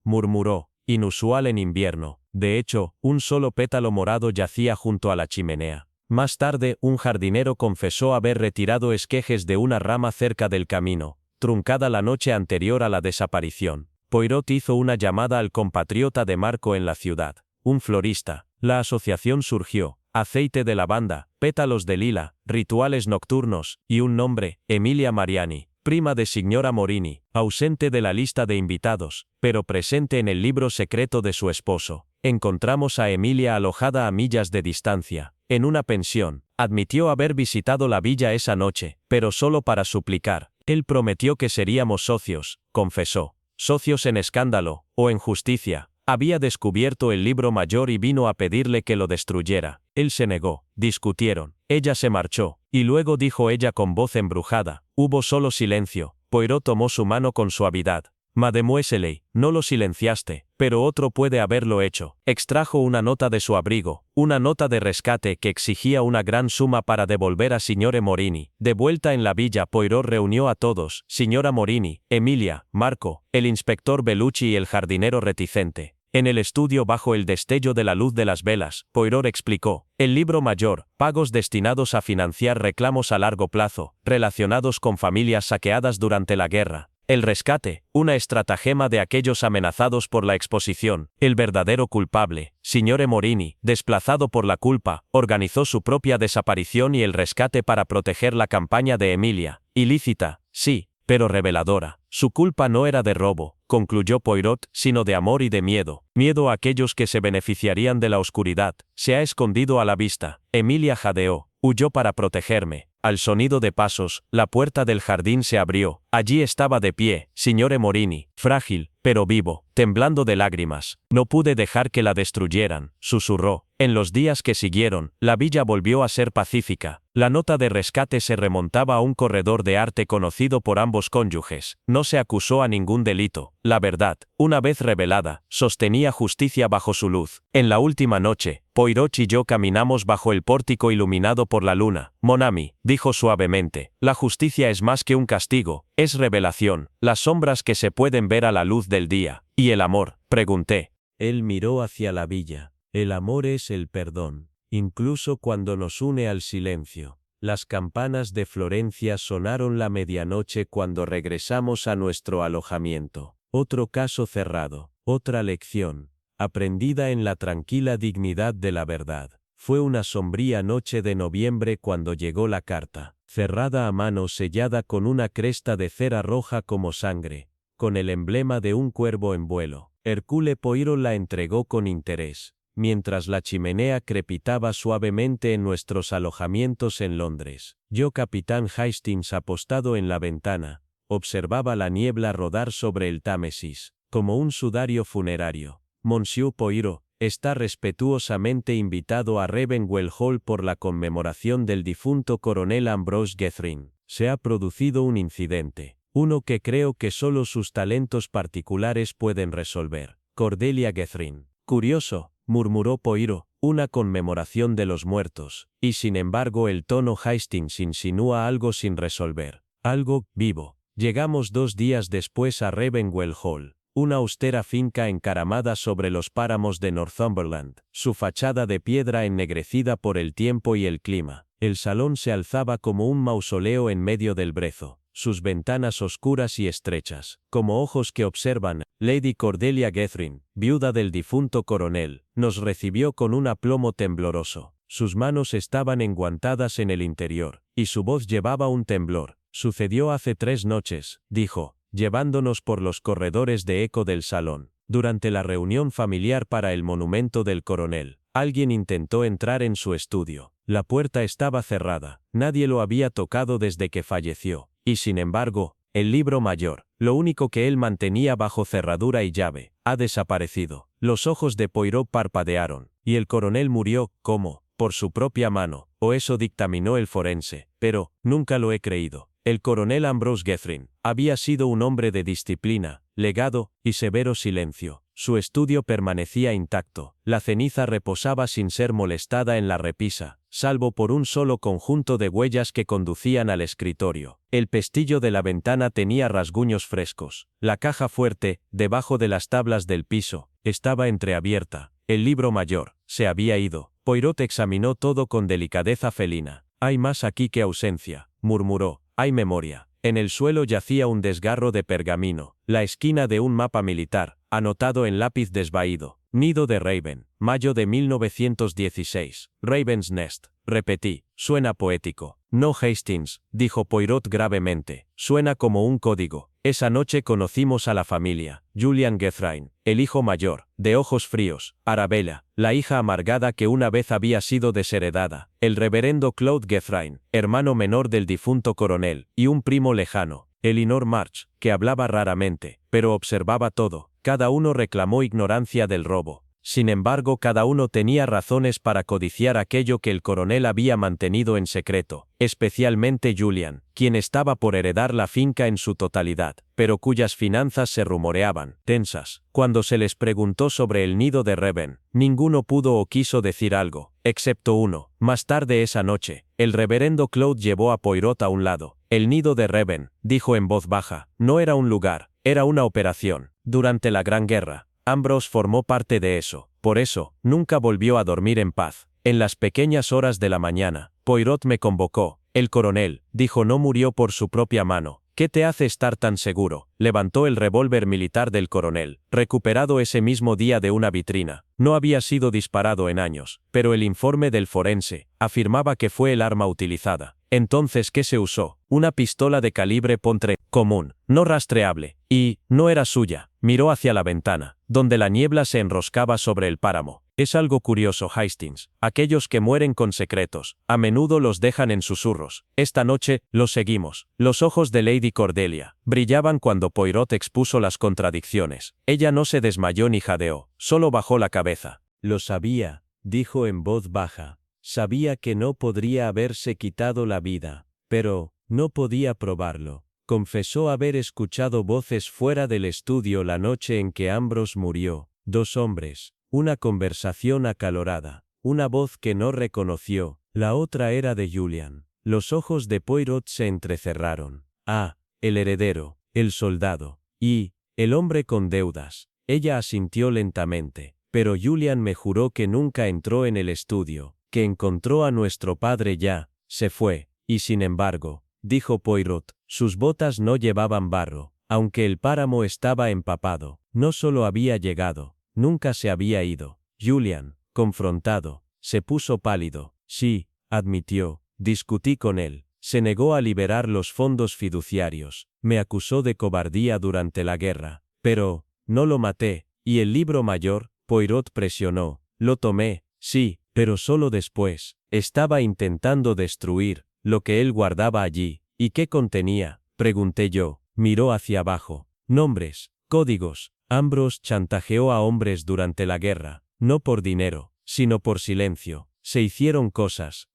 murmuró, inusual en invierno. De hecho, un solo pétalo morado yacía junto a la chimenea. Más tarde, un jardinero confesó haber retirado esquejes de una rama cerca del camino, truncada la noche anterior a la desaparición. Poirot hizo una llamada al compatriota de Marco en la ciudad, un florista. La asociación surgió: aceite de lavanda, pétalos de lila, rituales nocturnos, y un nombre: Emilia Mariani, prima de Signora Morini, ausente de la lista de invitados, pero presente en el libro secreto de su esposo. Encontramos a Emilia alojada a millas de distancia, en una pensión. Admitió haber visitado la villa esa noche, pero solo para suplicar. Él prometió que seríamos socios, confesó. Socios en escándalo, o en justicia. Había descubierto el libro mayor y vino a pedirle que lo destruyera. Él se negó. Discutieron. Ella se marchó, y luego dijo ella con voz embrujada. Hubo solo silencio. Poirot tomó su mano con suavidad. Mademoiselle, no lo silenciaste, pero otro puede haberlo hecho. Extrajo una nota de su abrigo, una nota de rescate que exigía una gran suma para devolver a Signore Morini. De vuelta en la villa, Poirot reunió a todos: Signora Morini, Emilia, Marco, el inspector Bellucci y el jardinero reticente. En el estudio, bajo el destello de la luz de las velas, Poirot explicó: el libro mayor, pagos destinados a financiar reclamos a largo plazo, relacionados con familias saqueadas durante la guerra. El rescate, una estratagema de aquellos amenazados por la exposición. El verdadero culpable, Signore Morini, desplazado por la culpa, organizó su propia desaparición y el rescate para proteger la campaña de Emilia. Ilícita, sí, pero reveladora. Su culpa no era de robo, concluyó Poirot, sino de amor y de miedo. Miedo a aquellos que se beneficiarían de la oscuridad. Se ha escondido a la vista. Emilia jadeó. Huyó para protegerme. Al sonido de pasos, la puerta del jardín se abrió. Allí estaba de pie, Signore Morini, frágil, pero vivo, temblando de lágrimas. No pude dejar que la destruyeran, susurró. En los días que siguieron, la villa volvió a ser pacífica. La nota de rescate se remontaba a un corredor de arte conocido por ambos cónyuges. No se acusó a ningún delito. La verdad, una vez revelada, sostenía justicia bajo su luz. En la última noche, Poirot y yo caminamos bajo el pórtico iluminado por la luna. Mon ami, dijo suavemente, la justicia es más que un castigo, es revelación, las sombras que se pueden ver a la luz del día. ¿Y el amor?, pregunté. Él miró hacia la villa. El amor es el perdón, incluso cuando nos une al silencio. Las campanas de Florencia sonaron la medianoche cuando regresamos a nuestro alojamiento. Otro caso cerrado, otra lección, aprendida en la tranquila dignidad de la verdad. Fue una sombría noche de noviembre cuando llegó la carta, cerrada a mano, sellada con una cresta de cera roja como sangre, con el emblema de un cuervo en vuelo. Hercule Poirot la entregó con interés, mientras la chimenea crepitaba suavemente en nuestros alojamientos en Londres. Yo, capitán Hastings, apostado en la ventana, observaba la niebla rodar sobre el Támesis, como un sudario funerario. Monsieur Poirot está respetuosamente invitado a Ravenwell Hall por la conmemoración del difunto coronel Ambrose Guthrie. Se ha producido un incidente, uno que creo que solo sus talentos particulares pueden resolver. Cordelia Guthrie. Curioso, murmuró Poirot, una conmemoración de los muertos, y sin embargo el tono Hastings insinúa algo sin resolver, algo vivo. Llegamos 2 días después a Ravenwell Hall, una austera finca encaramada sobre los páramos de Northumberland, su fachada de piedra ennegrecida por el tiempo y el clima. El salón se alzaba como un mausoleo en medio del brezo, sus ventanas oscuras y estrechas, como ojos que observan. Lady Cordelia Guthrie, viuda del difunto coronel, nos recibió con un aplomo tembloroso. Sus manos estaban enguantadas en el interior, y su voz llevaba un temblor. Sucedió hace 3 noches, dijo, llevándonos por los corredores de eco del salón. Durante la reunión familiar para el monumento del coronel, alguien intentó entrar en su estudio. La puerta estaba cerrada, nadie lo había tocado desde que falleció, y sin embargo, el libro mayor, lo único que él mantenía bajo cerradura y llave, ha desaparecido. Los ojos de Poirot parpadearon, y el coronel murió, ¿cómo? Por su propia mano, o eso dictaminó el forense, pero, nunca lo he creído. El coronel Ambrose Guthrie había sido un hombre de disciplina, legado y severo silencio. Su estudio permanecía intacto. La ceniza reposaba sin ser molestada en la repisa, salvo por un solo conjunto de huellas que conducían al escritorio. El pestillo de la ventana tenía rasguños frescos. La caja fuerte, debajo de las tablas del piso, estaba entreabierta. El libro mayor se había ido. Poirot examinó todo con delicadeza felina. «Hay más aquí que ausencia», murmuró. «Hay memoria». En el suelo yacía un desgarro de pergamino, la esquina de un mapa militar, anotado en lápiz desvaído. Nido de Raven, mayo de 1916. Raven's Nest. Repetí. Suena poético. No, Hastings, dijo Poirot gravemente. Suena como un código. Esa noche conocimos a la familia. Julian Guthrie, el hijo mayor, de ojos fríos. Arabella, la hija amargada que una vez había sido desheredada. El reverendo Claude Guthrie, hermano menor del difunto coronel, y un primo lejano. Elinor March, que hablaba raramente, pero observaba todo. Cada uno reclamó ignorancia del robo. Sin embargo, cada uno tenía razones para codiciar aquello que el coronel había mantenido en secreto, especialmente Julian, quien estaba por heredar la finca en su totalidad, pero cuyas finanzas se rumoreaban tensas. Cuando se les preguntó sobre el nido de Raven, ninguno pudo o quiso decir algo, excepto uno. Más tarde esa noche, el reverendo Claude llevó a Poirot a un lado. El nido de Raven, dijo en voz baja, no era un lugar, era una operación. Durante la Gran Guerra, Ambrose formó parte de eso. Por eso, nunca volvió a dormir en paz. En las pequeñas horas de la mañana, Poirot me convocó. El coronel, dijo, no murió por su propia mano. ¿Qué te hace estar tan seguro? Levantó el revólver militar del coronel, recuperado ese mismo día de una vitrina. No había sido disparado en años, pero el informe del forense afirmaba que fue el arma utilizada. Entonces, ¿qué se usó? Una pistola de calibre .30 común, no rastreable, y no era suya. Miró hacia la ventana, donde la niebla se enroscaba sobre el páramo. Es algo curioso, Hastings. Aquellos que mueren con secretos, a menudo los dejan en susurros. Esta noche, los seguimos. Los ojos de Lady Cordelia brillaban cuando Poirot expuso las contradicciones. Ella no se desmayó ni jadeó, solo bajó la cabeza. Lo sabía, dijo en voz baja. Sabía que no podría haberse quitado la vida, pero no podía probarlo. Confesó haber escuchado voces fuera del estudio la noche en que Ambrose murió. Dos hombres, una conversación acalorada, una voz que no reconoció, la otra era de Julian. Los ojos de Poirot se entrecerraron. Ah, el heredero, el soldado, y el hombre con deudas. Ella asintió lentamente, pero Julian me juró que nunca entró en el estudio, que encontró a nuestro padre ya, se fue, y sin embargo, dijo Poirot, sus botas no llevaban barro, aunque el páramo estaba empapado, no solo había llegado, nunca se había ido. Julian, confrontado, se puso pálido. Sí, admitió, discutí con él, se negó a liberar los fondos fiduciarios, me acusó de cobardía durante la guerra, pero, no lo maté, y el libro mayor, Poirot presionó, lo tomé, sí, pero solo después, estaba intentando destruir lo que él guardaba allí. ¿Y qué contenía? Pregunté yo. Miró hacia abajo. Nombres, códigos. Ambrose chantajeó a hombres durante la guerra, no por dinero, sino por silencio. Se hicieron cosas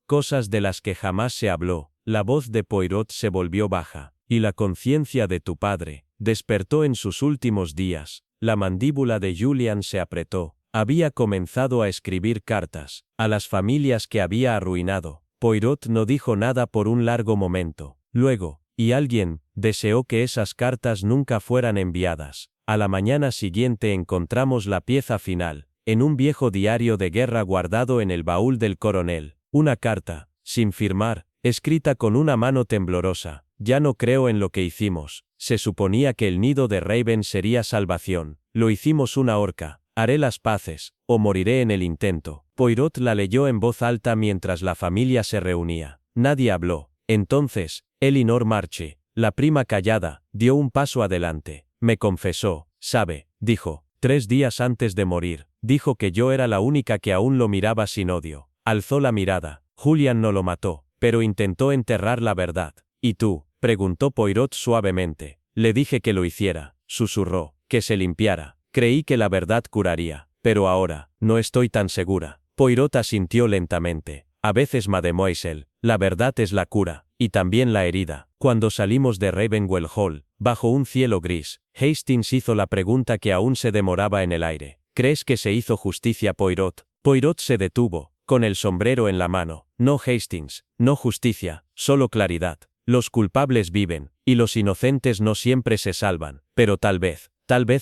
de las que jamás se habló. La voz de Poirot se volvió baja. Y la conciencia de tu padre despertó en sus últimos días. La mandíbula de Julian se apretó. Había comenzado a escribir cartas a las familias que había arruinado. Poirot no dijo nada por un largo momento. Luego, y alguien deseó que esas cartas nunca fueran enviadas. A la mañana siguiente encontramos la pieza final, en un viejo diario de guerra guardado en el baúl del coronel. Una carta, sin firmar, escrita con una mano temblorosa. Ya no creo en lo que hicimos. Se suponía que el nido de Raven sería salvación. Lo hicimos una horca. Haré las paces, o moriré en el intento. Poirot la leyó en voz alta mientras la familia se reunía. Nadie habló. Entonces, Elinor March, la prima callada, dio un paso adelante. Me confesó, sabe, dijo, 3 días antes de morir, dijo que yo era la única que aún lo miraba sin odio. Alzó la mirada. Julian no lo mató, pero intentó enterrar la verdad. ¿Y tú? Preguntó Poirot suavemente. Le dije que lo hiciera, susurró, que se limpiara. Creí que la verdad curaría, pero ahora, no estoy tan segura. Poirot asintió lentamente. A veces, mademoiselle, la verdad es la cura, y también la herida. Cuando salimos de Ravenwell Hall, bajo un cielo gris, Hastings hizo la pregunta que aún se demoraba en el aire. ¿Crees que se hizo justicia, Poirot? Poirot se detuvo, con el sombrero en la mano. No, Hastings, no justicia, solo claridad. Los culpables viven, y los inocentes no siempre se salvan, pero tal vez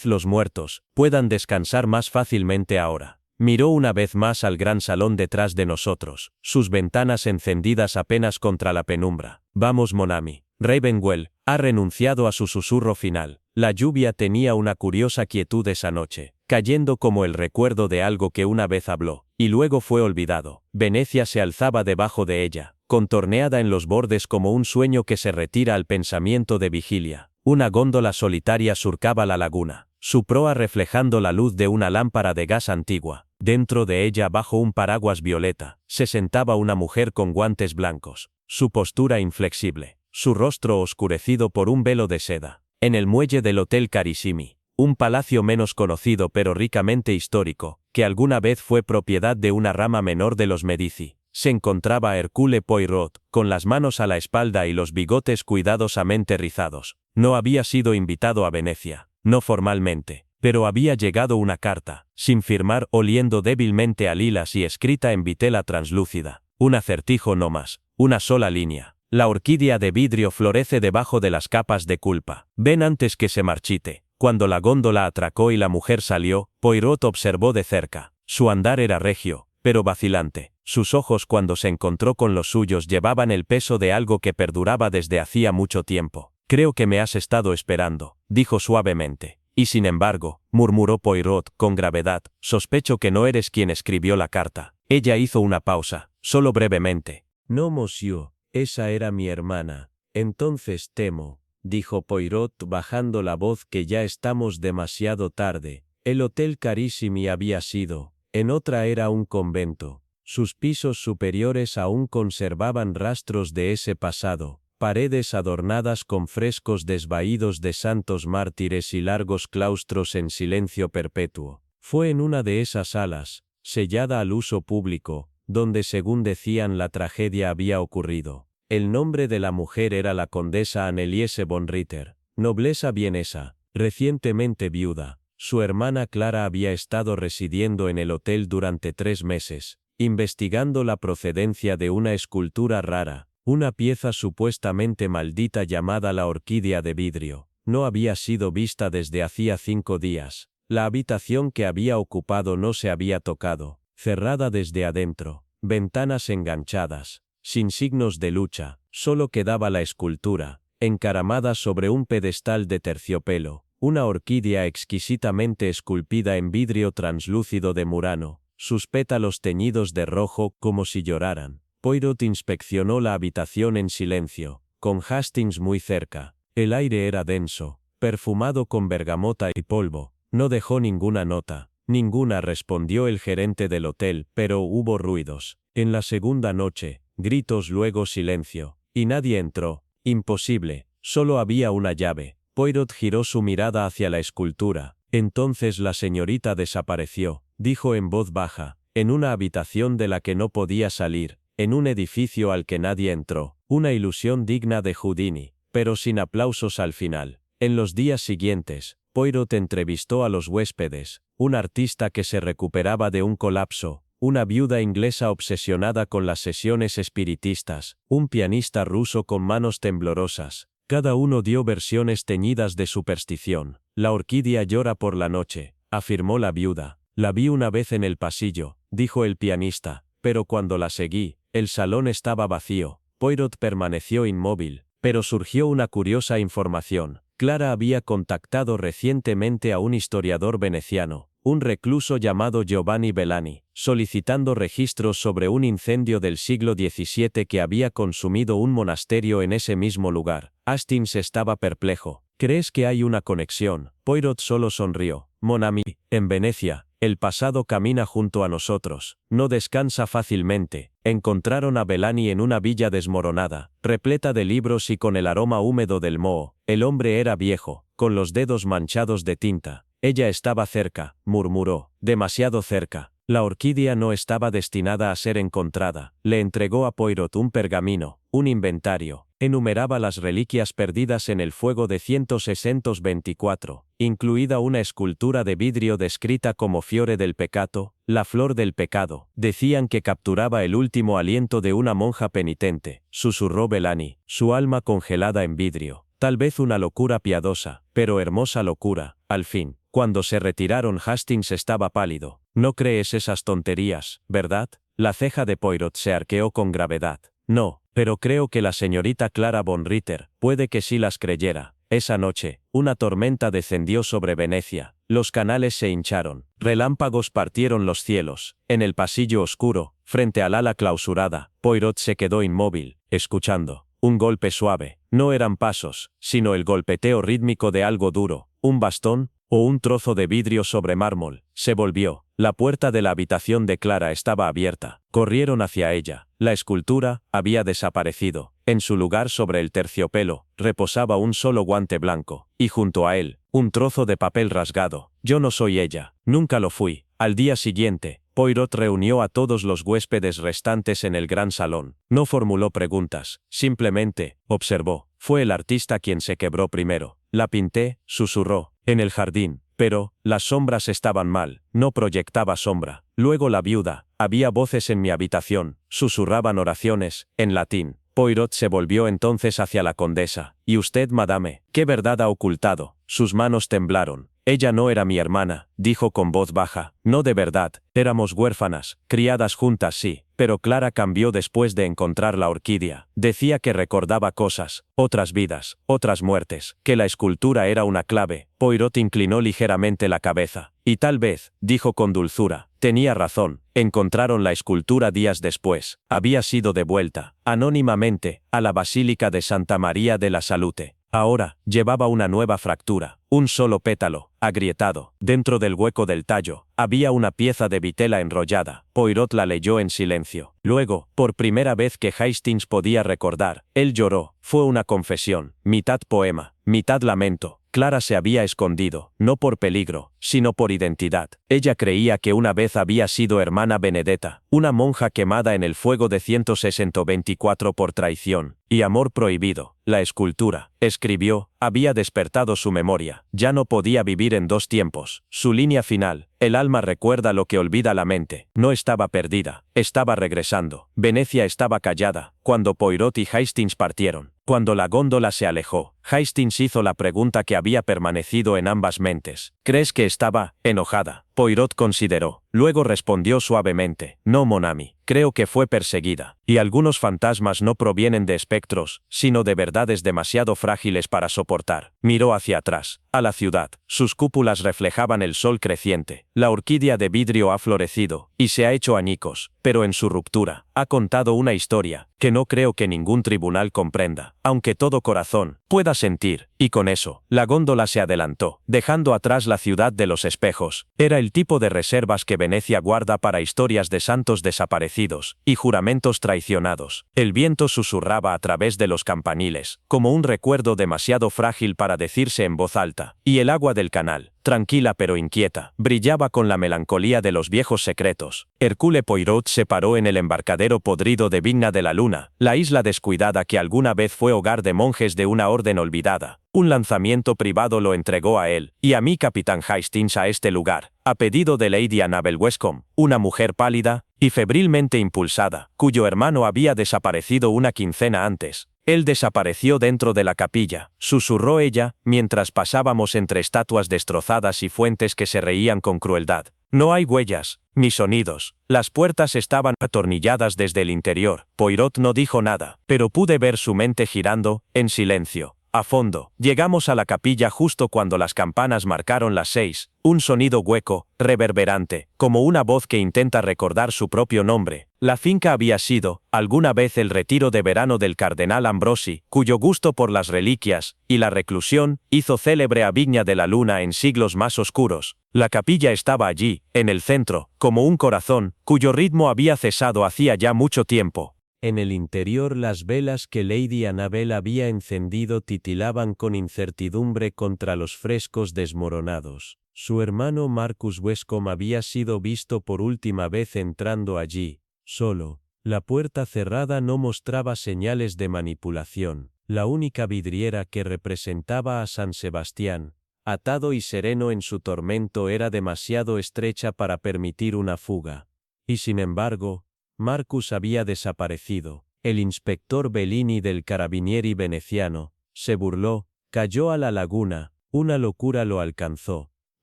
los muertos, puedan descansar más fácilmente ahora. Miró una vez más al gran salón detrás de nosotros, sus ventanas encendidas apenas contra la penumbra. Vamos, mon ami. Ravenwell ha renunciado a su susurro final. La lluvia tenía una curiosa quietud esa noche, cayendo como el recuerdo de algo que una vez habló, y luego fue olvidado. Venecia se alzaba debajo de ella, contorneada en los bordes como un sueño que se retira al pensamiento de vigilia. Una góndola solitaria surcaba la laguna, su proa reflejando la luz de una lámpara de gas antigua. Dentro de ella, bajo un paraguas violeta, se sentaba una mujer con guantes blancos, su postura inflexible, su rostro oscurecido por un velo de seda. En el muelle del Hotel Carissimi, un palacio menos conocido pero ricamente histórico, que alguna vez fue propiedad de una rama menor de los Medici, se encontraba Hercule Poirot, con las manos a la espalda y los bigotes cuidadosamente rizados. No había sido invitado a Venecia, no formalmente, pero había llegado una carta, sin firmar, oliendo débilmente a lilas y escrita en vitela translúcida. Un acertijo no más, una sola línea. La orquídea de vidrio florece debajo de las capas de culpa. Ven antes que se marchite. Cuando la góndola atracó y la mujer salió, Poirot observó de cerca. Su andar era regio, pero vacilante. Sus ojos, cuando se encontró con los suyos, llevaban el peso de algo que perduraba desde hacía mucho tiempo. Creo que me has estado esperando, dijo suavemente. Y sin embargo, murmuró Poirot con gravedad, sospecho que no eres quien escribió la carta. Ella hizo una pausa, solo brevemente. No, monsieur, esa era mi hermana. Entonces temo, dijo Poirot bajando la voz, que ya estamos demasiado tarde. El Hotel Carissimi había sido, en otra era, un convento. Sus pisos superiores aún conservaban rastros de ese pasado, paredes adornadas con frescos desvaídos de santos mártires y largos claustros en silencio perpetuo. Fue en una de esas salas, sellada al uso público, donde, según decían, la tragedia había ocurrido. El nombre de la mujer era la condesa Anneliese von Ritter, nobleza vienesa, recientemente viuda. Su hermana Clara había estado residiendo en el hotel durante 3 meses, investigando la procedencia de una escultura rara, una pieza supuestamente maldita llamada la orquídea de vidrio. No había sido vista desde hacía 5 días. La habitación que había ocupado no se había tocado, cerrada desde adentro, ventanas enganchadas, sin signos de lucha, solo quedaba la escultura, encaramada sobre un pedestal de terciopelo, una orquídea exquisitamente esculpida en vidrio translúcido de Murano, sus pétalos teñidos de rojo como si lloraran. Poirot inspeccionó la habitación en silencio, con Hastings muy cerca. El aire era denso, perfumado con bergamota y polvo. No dejó ninguna nota. Ninguna, respondió el gerente del hotel, pero hubo ruidos. En la segunda noche, gritos, luego silencio. Y nadie entró. Imposible, solo había una llave. Poirot giró su mirada hacia la escultura. Entonces la señorita desapareció, dijo en voz baja, en una habitación de la que no podía salir, en un edificio al que nadie entró. Una ilusión digna de Houdini, pero sin aplausos al final. En los días siguientes, Poirot entrevistó a los huéspedes, un artista que se recuperaba de un colapso, una viuda inglesa obsesionada con las sesiones espiritistas, un pianista ruso con manos temblorosas. Cada uno dio versiones teñidas de superstición. La orquídea llora por la noche, afirmó la viuda. La vi una vez en el pasillo, dijo el pianista, pero cuando la seguí, el salón estaba vacío. Poirot permaneció inmóvil, pero surgió una curiosa información. Clara había contactado recientemente a un historiador veneciano, un recluso llamado Giovanni Bellani, solicitando registros sobre un incendio del siglo XVII que había consumido un monasterio en ese mismo lugar. Hastings estaba perplejo. ¿Crees que hay una conexión? Poirot solo sonrió. Mon ami, en Venecia, el pasado camina junto a nosotros, no descansa fácilmente. Encontraron a Bellani en una villa desmoronada, repleta de libros y con el aroma húmedo del moho. El hombre era viejo, con los dedos manchados de tinta. Ella estaba cerca, murmuró, demasiado cerca. La orquídea no estaba destinada a ser encontrada. Le entregó a Poirot un pergamino, un inventario. Enumeraba las reliquias perdidas en el fuego de 124, incluida una escultura de vidrio descrita como Fiore del Peccato, la flor del pecado. Decían que capturaba el último aliento de una monja penitente, susurró Bellani, su alma congelada en vidrio. Tal vez una locura piadosa, pero hermosa locura, al fin. Cuando se retiraron Hastings estaba pálido. No crees esas tonterías, ¿verdad? La ceja de Poirot se arqueó con gravedad. No, pero creo que la señorita Clara von Ritter puede que sí las creyera. Esa noche, una tormenta descendió sobre Venecia. Los canales se hincharon. Relámpagos partieron los cielos. En el pasillo oscuro, frente al ala clausurada, Poirot se quedó inmóvil, escuchando. Un golpe suave. No eran pasos, sino el golpeteo rítmico de algo duro. Un bastón, o un trozo de vidrio sobre mármol. Se volvió. La puerta de la habitación de Clara estaba abierta. Corrieron hacia ella. La escultura había desaparecido. En su lugar sobre el terciopelo, reposaba un solo guante blanco. Y junto a él, un trozo de papel rasgado. Yo no soy ella. Nunca lo fui. Al día siguiente, Poirot reunió a todos los huéspedes restantes en el gran salón. No formuló preguntas. Simplemente, observó. Fue el artista quien se quebró primero. La pinté, susurró, en el jardín. Pero, las sombras estaban mal, no proyectaba sombra. Luego la viuda, había voces en mi habitación, susurraban oraciones, en latín. Poirot se volvió entonces hacia la condesa. ¿Y usted, madame, qué verdad ha ocultado? Sus manos temblaron. Ella no era mi hermana, dijo con voz baja. No de verdad, éramos huérfanas, criadas juntas sí, pero Clara cambió después de encontrar la orquídea. Decía que recordaba cosas, otras vidas, otras muertes, que la escultura era una clave. Poirot inclinó ligeramente la cabeza. Y tal vez, dijo con dulzura, tenía razón, encontraron la escultura días después. Había sido devuelta, anónimamente, a la Basílica de Santa María de la Salute. Ahora, llevaba una nueva fractura, un solo pétalo, agrietado. Dentro del hueco del tallo, había una pieza de vitela enrollada. Poirot la leyó en silencio. Luego, por primera vez que Hastings podía recordar, él lloró. Fue una confesión, mitad poema, mitad lamento. Clara se había escondido, no por peligro, sino por identidad. Ella creía que una vez había sido hermana Benedetta, una monja quemada en el fuego de 124 por traición y amor prohibido. La escultura, escribió, había despertado su memoria. Ya no podía vivir en dos tiempos. Su línea final, el alma recuerda lo que olvida la mente. No estaba perdida, estaba regresando. Venecia estaba callada, cuando Poirot y Hastings partieron. Cuando la góndola se alejó, Hastings hizo la pregunta que había permanecido en ambas mentes. ¿Crees que estaba enojada? Poirot consideró. Luego respondió suavemente. No, mon ami. Creo que fue perseguida. Y algunos fantasmas no provienen de espectros, sino de verdades demasiado frágiles para soportar. Miró hacia atrás, a la ciudad. Sus cúpulas reflejaban el sol creciente. La orquídea de vidrio ha florecido, y se ha hecho añicos, pero en su ruptura, ha contado una historia, que no creo que ningún tribunal comprenda, aunque todo corazón pueda sentir. Y con eso, la góndola se adelantó, dejando atrás la ciudad de los espejos. Era el tipo de reservas que Venecia guarda para historias de santos desaparecidos y juramentos traicionados. El viento susurraba a través de los campaniles, como un recuerdo demasiado frágil para decirse en voz alta, y el agua del canal, tranquila pero inquieta, brillaba con la melancolía de los viejos secretos. Hercule Poirot se paró en el embarcadero podrido de Vigna de la Luna, la isla descuidada que alguna vez fue hogar de monjes de una orden olvidada. Un lanzamiento privado lo entregó a él, y a mí capitán Hastings a este lugar, a pedido de Lady Annabel Wescombe, una mujer pálida y febrilmente impulsada, cuyo hermano había desaparecido una quincena antes. Él desapareció dentro de la capilla, susurró ella, mientras pasábamos entre estatuas destrozadas y fuentes que se reían con crueldad. No hay huellas, ni sonidos. Las puertas estaban atornilladas desde el interior. Poirot no dijo nada, pero pude ver su mente girando, en silencio. A fondo, llegamos a la capilla justo cuando las campanas marcaron las 6, un sonido hueco, reverberante, como una voz que intenta recordar su propio nombre. La finca había sido, alguna vez el retiro de verano del cardenal Ambrosi, cuyo gusto por las reliquias y la reclusión hizo célebre a Vigna de la Luna en siglos más oscuros. La capilla estaba allí, en el centro, como un corazón, cuyo ritmo había cesado hacía ya mucho tiempo. En el interior las velas que Lady Annabel había encendido titilaban con incertidumbre contra los frescos desmoronados. Su hermano Marcus Wescombe había sido visto por última vez entrando allí, solo. La puerta cerrada no mostraba señales de manipulación. La única vidriera que representaba a San Sebastián, atado y sereno en su tormento, era demasiado estrecha para permitir una fuga. Y sin embargo, Marcus había desaparecido. El inspector Bellini del Carabinieri veneciano se burló, cayó a la laguna, una locura lo alcanzó.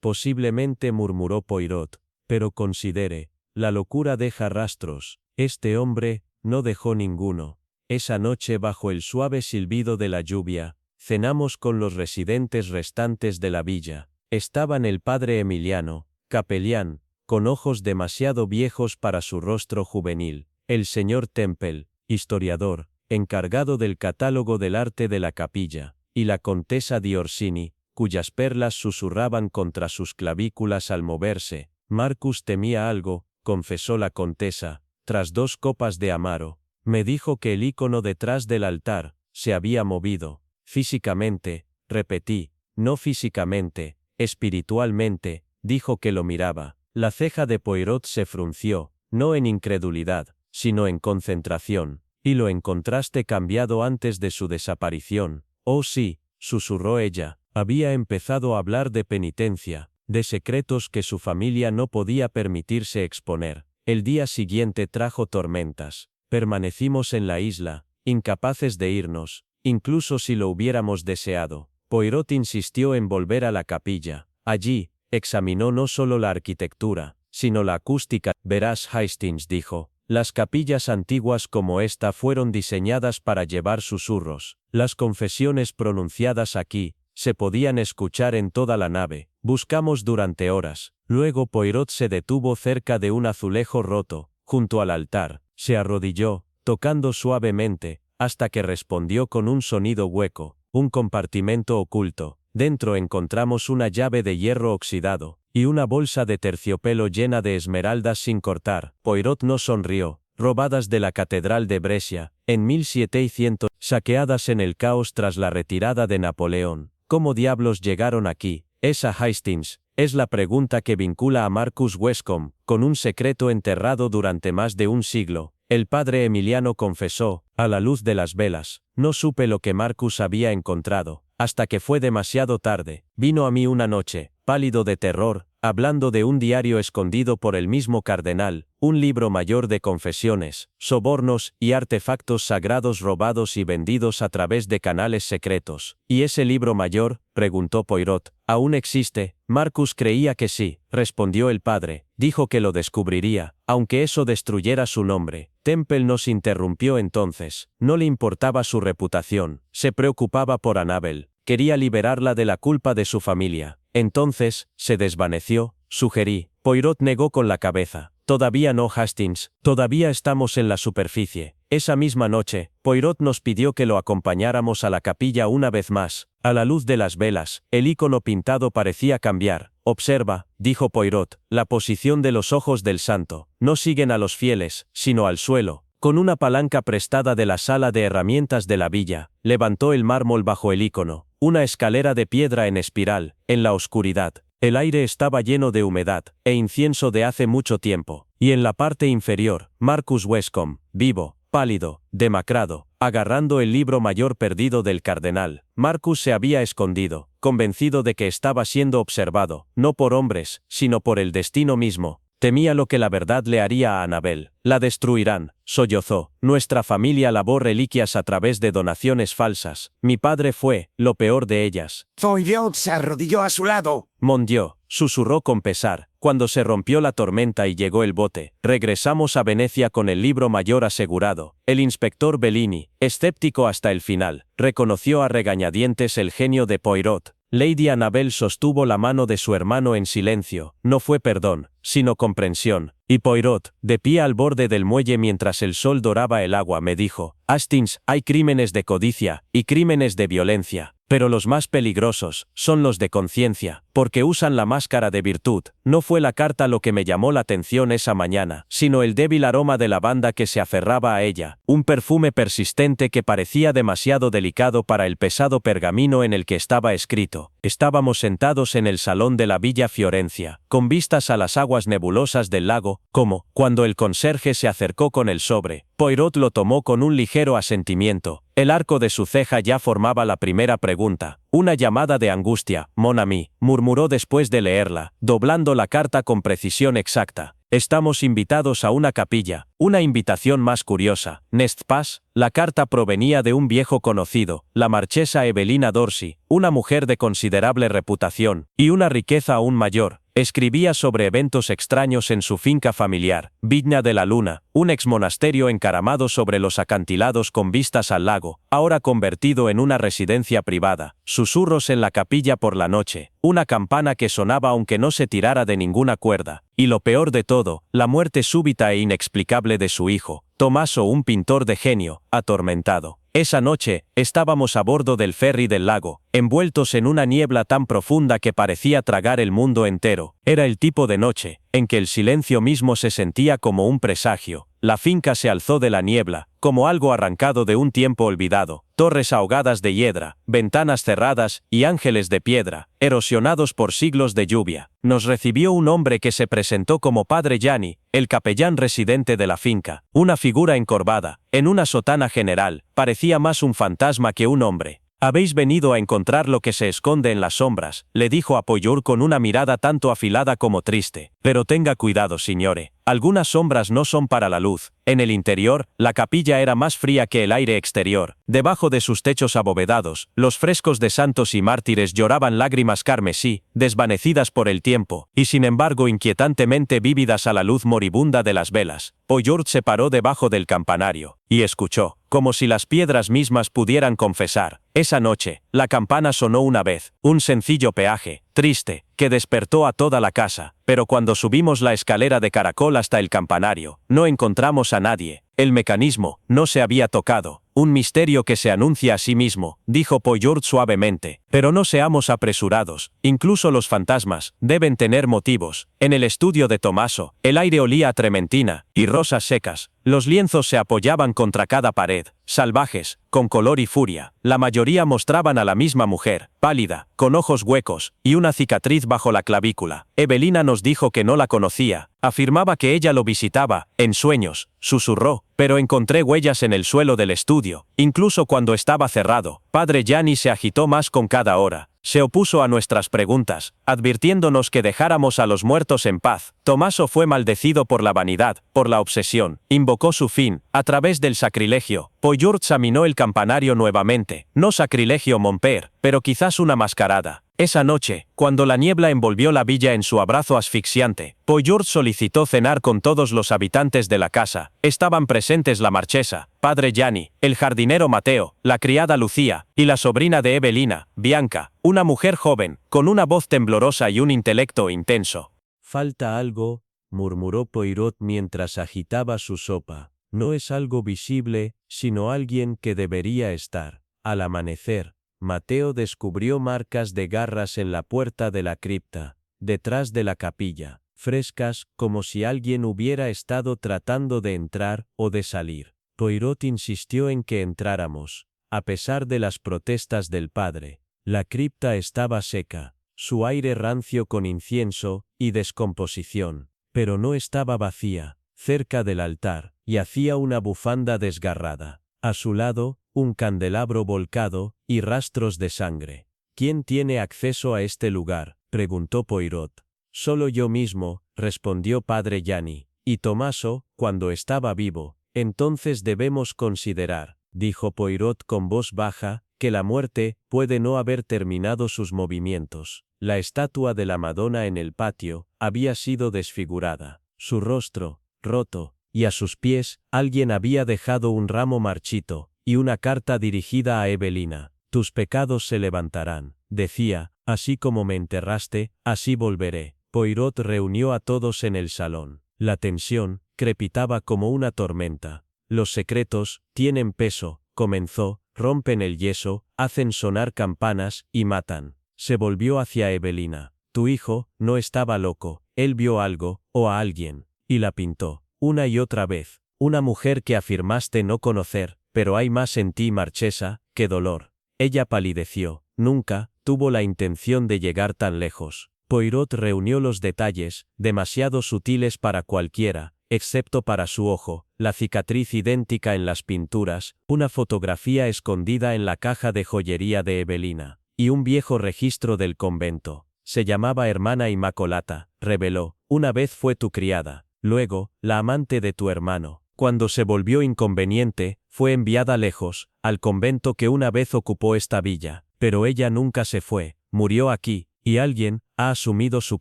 Posiblemente, murmuró Poirot, pero considere, la locura deja rastros. Este hombre no dejó ninguno. Esa noche, bajo el suave silbido de la lluvia, cenamos con los residentes restantes de la villa. Estaban el padre Emiliano, capellán, con ojos demasiado viejos para su rostro juvenil, el señor Temple, historiador, encargado del catálogo del arte de la capilla, y la Contesa di Orsini, cuyas perlas susurraban contra sus clavículas al moverse. Marcus temía algo, confesó la Contesa, tras 2 copas de amaro. Me dijo que el ícono detrás del altar se había movido. Físicamente, repetí, no físicamente, espiritualmente, dijo que lo miraba. La ceja de Poirot se frunció, no en incredulidad, sino en concentración. Y lo encontraste cambiado antes de su desaparición. Oh sí, susurró ella, había empezado a hablar de penitencia, de secretos que su familia no podía permitirse exponer. El día siguiente trajo tormentas. Permanecimos en la isla, incapaces de irnos, incluso si lo hubiéramos deseado. Poirot insistió en volver a la capilla. Allí, examinó no solo la arquitectura, sino la acústica. Verás, Hastings, dijo, las capillas antiguas como esta fueron diseñadas para llevar susurros. Las confesiones pronunciadas aquí se podían escuchar en toda la nave. Buscamos durante horas. Luego Poirot se detuvo cerca de un azulejo roto, junto al altar. Se arrodilló, tocando suavemente, hasta que respondió con un sonido hueco. Un compartimento oculto. Dentro encontramos una llave de hierro oxidado, y una bolsa de terciopelo llena de esmeraldas sin cortar. Poirot no sonrió. Robadas de la Catedral de Brescia, en 1700, saqueadas en el caos tras la retirada de Napoleón. ¿Cómo diablos llegaron aquí? Esa, Hastings, es la pregunta que vincula a Marcus Westcombe con un secreto enterrado durante más de un siglo. El padre Emiliano confesó, a la luz de las velas, no supe lo que Marcus había encontrado, hasta que fue demasiado tarde. Vino a mí una noche, pálido de terror, hablando de un diario escondido por el mismo cardenal, un libro mayor de confesiones, sobornos y artefactos sagrados robados y vendidos a través de canales secretos. ¿Y ese libro mayor?, preguntó Poirot. ¿Aún existe? Marcus creía que sí, respondió el padre. Dijo que lo descubriría, aunque eso destruyera su nombre. Temple nos interrumpió entonces. No le importaba su reputación, se preocupaba por Annabel. Quería liberarla de la culpa de su familia. Entonces, se desvaneció, sugerí. Poirot negó con la cabeza. Todavía no, Hastings, todavía estamos en la superficie. Esa misma noche, Poirot nos pidió que lo acompañáramos a la capilla una vez más. A la luz de las velas, el icono pintado parecía cambiar. Observa, dijo Poirot, la posición de los ojos del santo. No siguen a los fieles, sino al suelo. Con una palanca prestada de la sala de herramientas de la villa, levantó el mármol bajo el icono. Una escalera de piedra en espiral, en la oscuridad. El aire estaba lleno de humedad e incienso de hace mucho tiempo, y en la parte inferior, Marcus Westcombe, vivo, pálido, demacrado, agarrando el libro mayor perdido del cardenal. Marcus se había escondido, convencido de que estaba siendo observado, no por hombres, sino por el destino mismo. Temía lo que la verdad le haría a Annabel. La destruirán, sollozó. Nuestra familia lavó reliquias a través de donaciones falsas. Mi padre fue, lo peor de ellas. Poirot se arrodilló a su lado. Mon Dieu, susurró con pesar, cuando se rompió la tormenta y llegó el bote. Regresamos a Venecia con el libro mayor asegurado. El inspector Bellini, escéptico hasta el final, reconoció a regañadientes el genio de Poirot. Lady Annabel sostuvo la mano de su hermano en silencio. No fue perdón, sino comprensión. Y Poirot, de pie al borde del muelle mientras el sol doraba el agua, me dijo: Hastings, hay crímenes de codicia y crímenes de violencia, pero los más peligrosos son los de conciencia. porque usan la máscara de virtud. No fue la carta lo que me llamó la atención esa mañana, sino el débil aroma de lavanda que se aferraba a ella, un perfume persistente que parecía demasiado delicado para el pesado pergamino en el que estaba escrito. Estábamos sentados en el salón de la Villa Fiorencia, con vistas a las aguas nebulosas del lago, como, cuando el conserje se acercó con el sobre, Poirot lo tomó con un ligero asentimiento. El arco de su ceja ya formaba la primera pregunta. Una llamada de angustia, mon ami, murmuró después de leerla, doblando la carta con precisión exacta. Estamos invitados a una capilla, una invitación más curiosa. N'est pas? La carta provenía de un viejo conocido, la marchesa Evelina d'Orsay, una mujer de considerable reputación, y una riqueza aún mayor. Escribía sobre eventos extraños en su finca familiar, Viña de la Luna, un exmonasterio encaramado sobre los acantilados con vistas al lago, ahora convertido en una residencia privada, susurros en la capilla por la noche, una campana que sonaba aunque no se tirara de ninguna cuerda, y lo peor de todo, la muerte súbita e inexplicable de su hijo, Tommaso, un pintor de genio, atormentado. Esa noche, estábamos a bordo del ferry del lago, envueltos en una niebla tan profunda que parecía tragar el mundo entero. Era el tipo de noche en que el silencio mismo se sentía como un presagio. La finca se alzó de la niebla, como algo arrancado de un tiempo olvidado. Torres ahogadas de hiedra, ventanas cerradas y ángeles de piedra, erosionados por siglos de lluvia. Nos recibió un hombre que se presentó como Padre Gianni, el capellán residente de la finca. Una figura encorvada, en una sotana general, parecía más un fantasma que un hombre. «Habéis venido a encontrar lo que se esconde en las sombras», le dijo a Poirot con una mirada tanto afilada como triste. «Pero tenga cuidado, signore. Algunas sombras no son para la luz». En el interior, la capilla era más fría que el aire exterior. Debajo de sus techos abovedados, los frescos de santos y mártires lloraban lágrimas carmesí, desvanecidas por el tiempo, y sin embargo inquietantemente vívidas a la luz moribunda de las velas. Poirot se paró debajo del campanario, y escuchó, como si las piedras mismas pudieran confesar. Esa noche, la campana sonó una vez, un sencillo peaje, triste, que despertó a toda la casa, pero cuando subimos la escalera de caracol hasta el campanario, no encontramos a nadie. El mecanismo no se había tocado. Un misterio que se anuncia a sí mismo, dijo Poirot suavemente. Pero no seamos apresurados, incluso los fantasmas deben tener motivos. En el estudio de Tommaso, el aire olía a trementina y rosas secas. Los lienzos se apoyaban contra cada pared, salvajes, con color y furia. La mayoría mostraban a la misma mujer, pálida, con ojos huecos, y una cicatriz bajo la clavícula. Evelina nos dijo que no la conocía. Afirmaba que ella lo visitaba, en sueños, susurró, pero encontré huellas en el suelo del estudio, incluso cuando estaba cerrado. Padre Gianni se agitó más con cada hora. Se opuso a nuestras preguntas, advirtiéndonos que dejáramos a los muertos en paz. Tommaso fue maldecido por la vanidad, por la obsesión. Invocó su fin, a través del sacrilegio. Poirot examinó el campanario nuevamente. No sacrilegio, mon père, pero quizás una mascarada. Esa noche, cuando la niebla envolvió la villa en su abrazo asfixiante, Poirot solicitó cenar con todos los habitantes de la casa. Estaban presentes la marchesa, Padre Gianni, el jardinero Mateo, la criada Lucía, y la sobrina de Evelina, Bianca, una mujer joven, con una voz temblorosa y un intelecto intenso. «Falta algo», murmuró Poirot mientras agitaba su sopa. «No es algo visible, sino alguien que debería estar». Al amanecer, Mateo descubrió marcas de garras en la puerta de la cripta, detrás de la capilla, frescas, como si alguien hubiera estado tratando de entrar o de salir. Poirot insistió en que entráramos, a pesar de las protestas del padre. La cripta estaba seca, su aire rancio con incienso y descomposición, pero no estaba vacía. Cerca del altar, yacía una bufanda desgarrada. A su lado, un candelabro volcado, y rastros de sangre. «¿Quién tiene acceso a este lugar?», preguntó Poirot. «Solo yo mismo», respondió Padre Gianni. «Y Tommaso, cuando estaba vivo». «Entonces debemos considerar», dijo Poirot con voz baja, «que la muerte puede no haber terminado sus movimientos». La estatua de la Madonna en el patio había sido desfigurada. Su rostro, roto, y a sus pies, alguien había dejado un ramo marchito, y una carta dirigida a Evelina. «Tus pecados se levantarán», decía, «así como me enterraste, así volveré». Poirot reunió a todos en el salón. La tensión crepitaba como una tormenta. «Los secretos tienen peso», comenzó, «rompen el yeso, hacen sonar campanas y matan». Se volvió hacia Evelina. Tu hijo no estaba loco, él vio algo, o a alguien, y la pintó, una y otra vez. Una mujer que afirmaste no conocer, pero hay más en ti, marchesa, que dolor. Ella palideció, nunca tuvo la intención de llegar tan lejos. Poirot reunió los detalles, demasiado sutiles para cualquiera, excepto para su ojo, la cicatriz idéntica en las pinturas, una fotografía escondida en la caja de joyería de Evelina, y un viejo registro del convento. Se llamaba hermana Inmacolata, reveló, una vez fue tu criada, luego, la amante de tu hermano. Cuando se volvió inconveniente, fue enviada lejos, al convento que una vez ocupó esta villa, pero ella nunca se fue, murió aquí, y alguien ha asumido su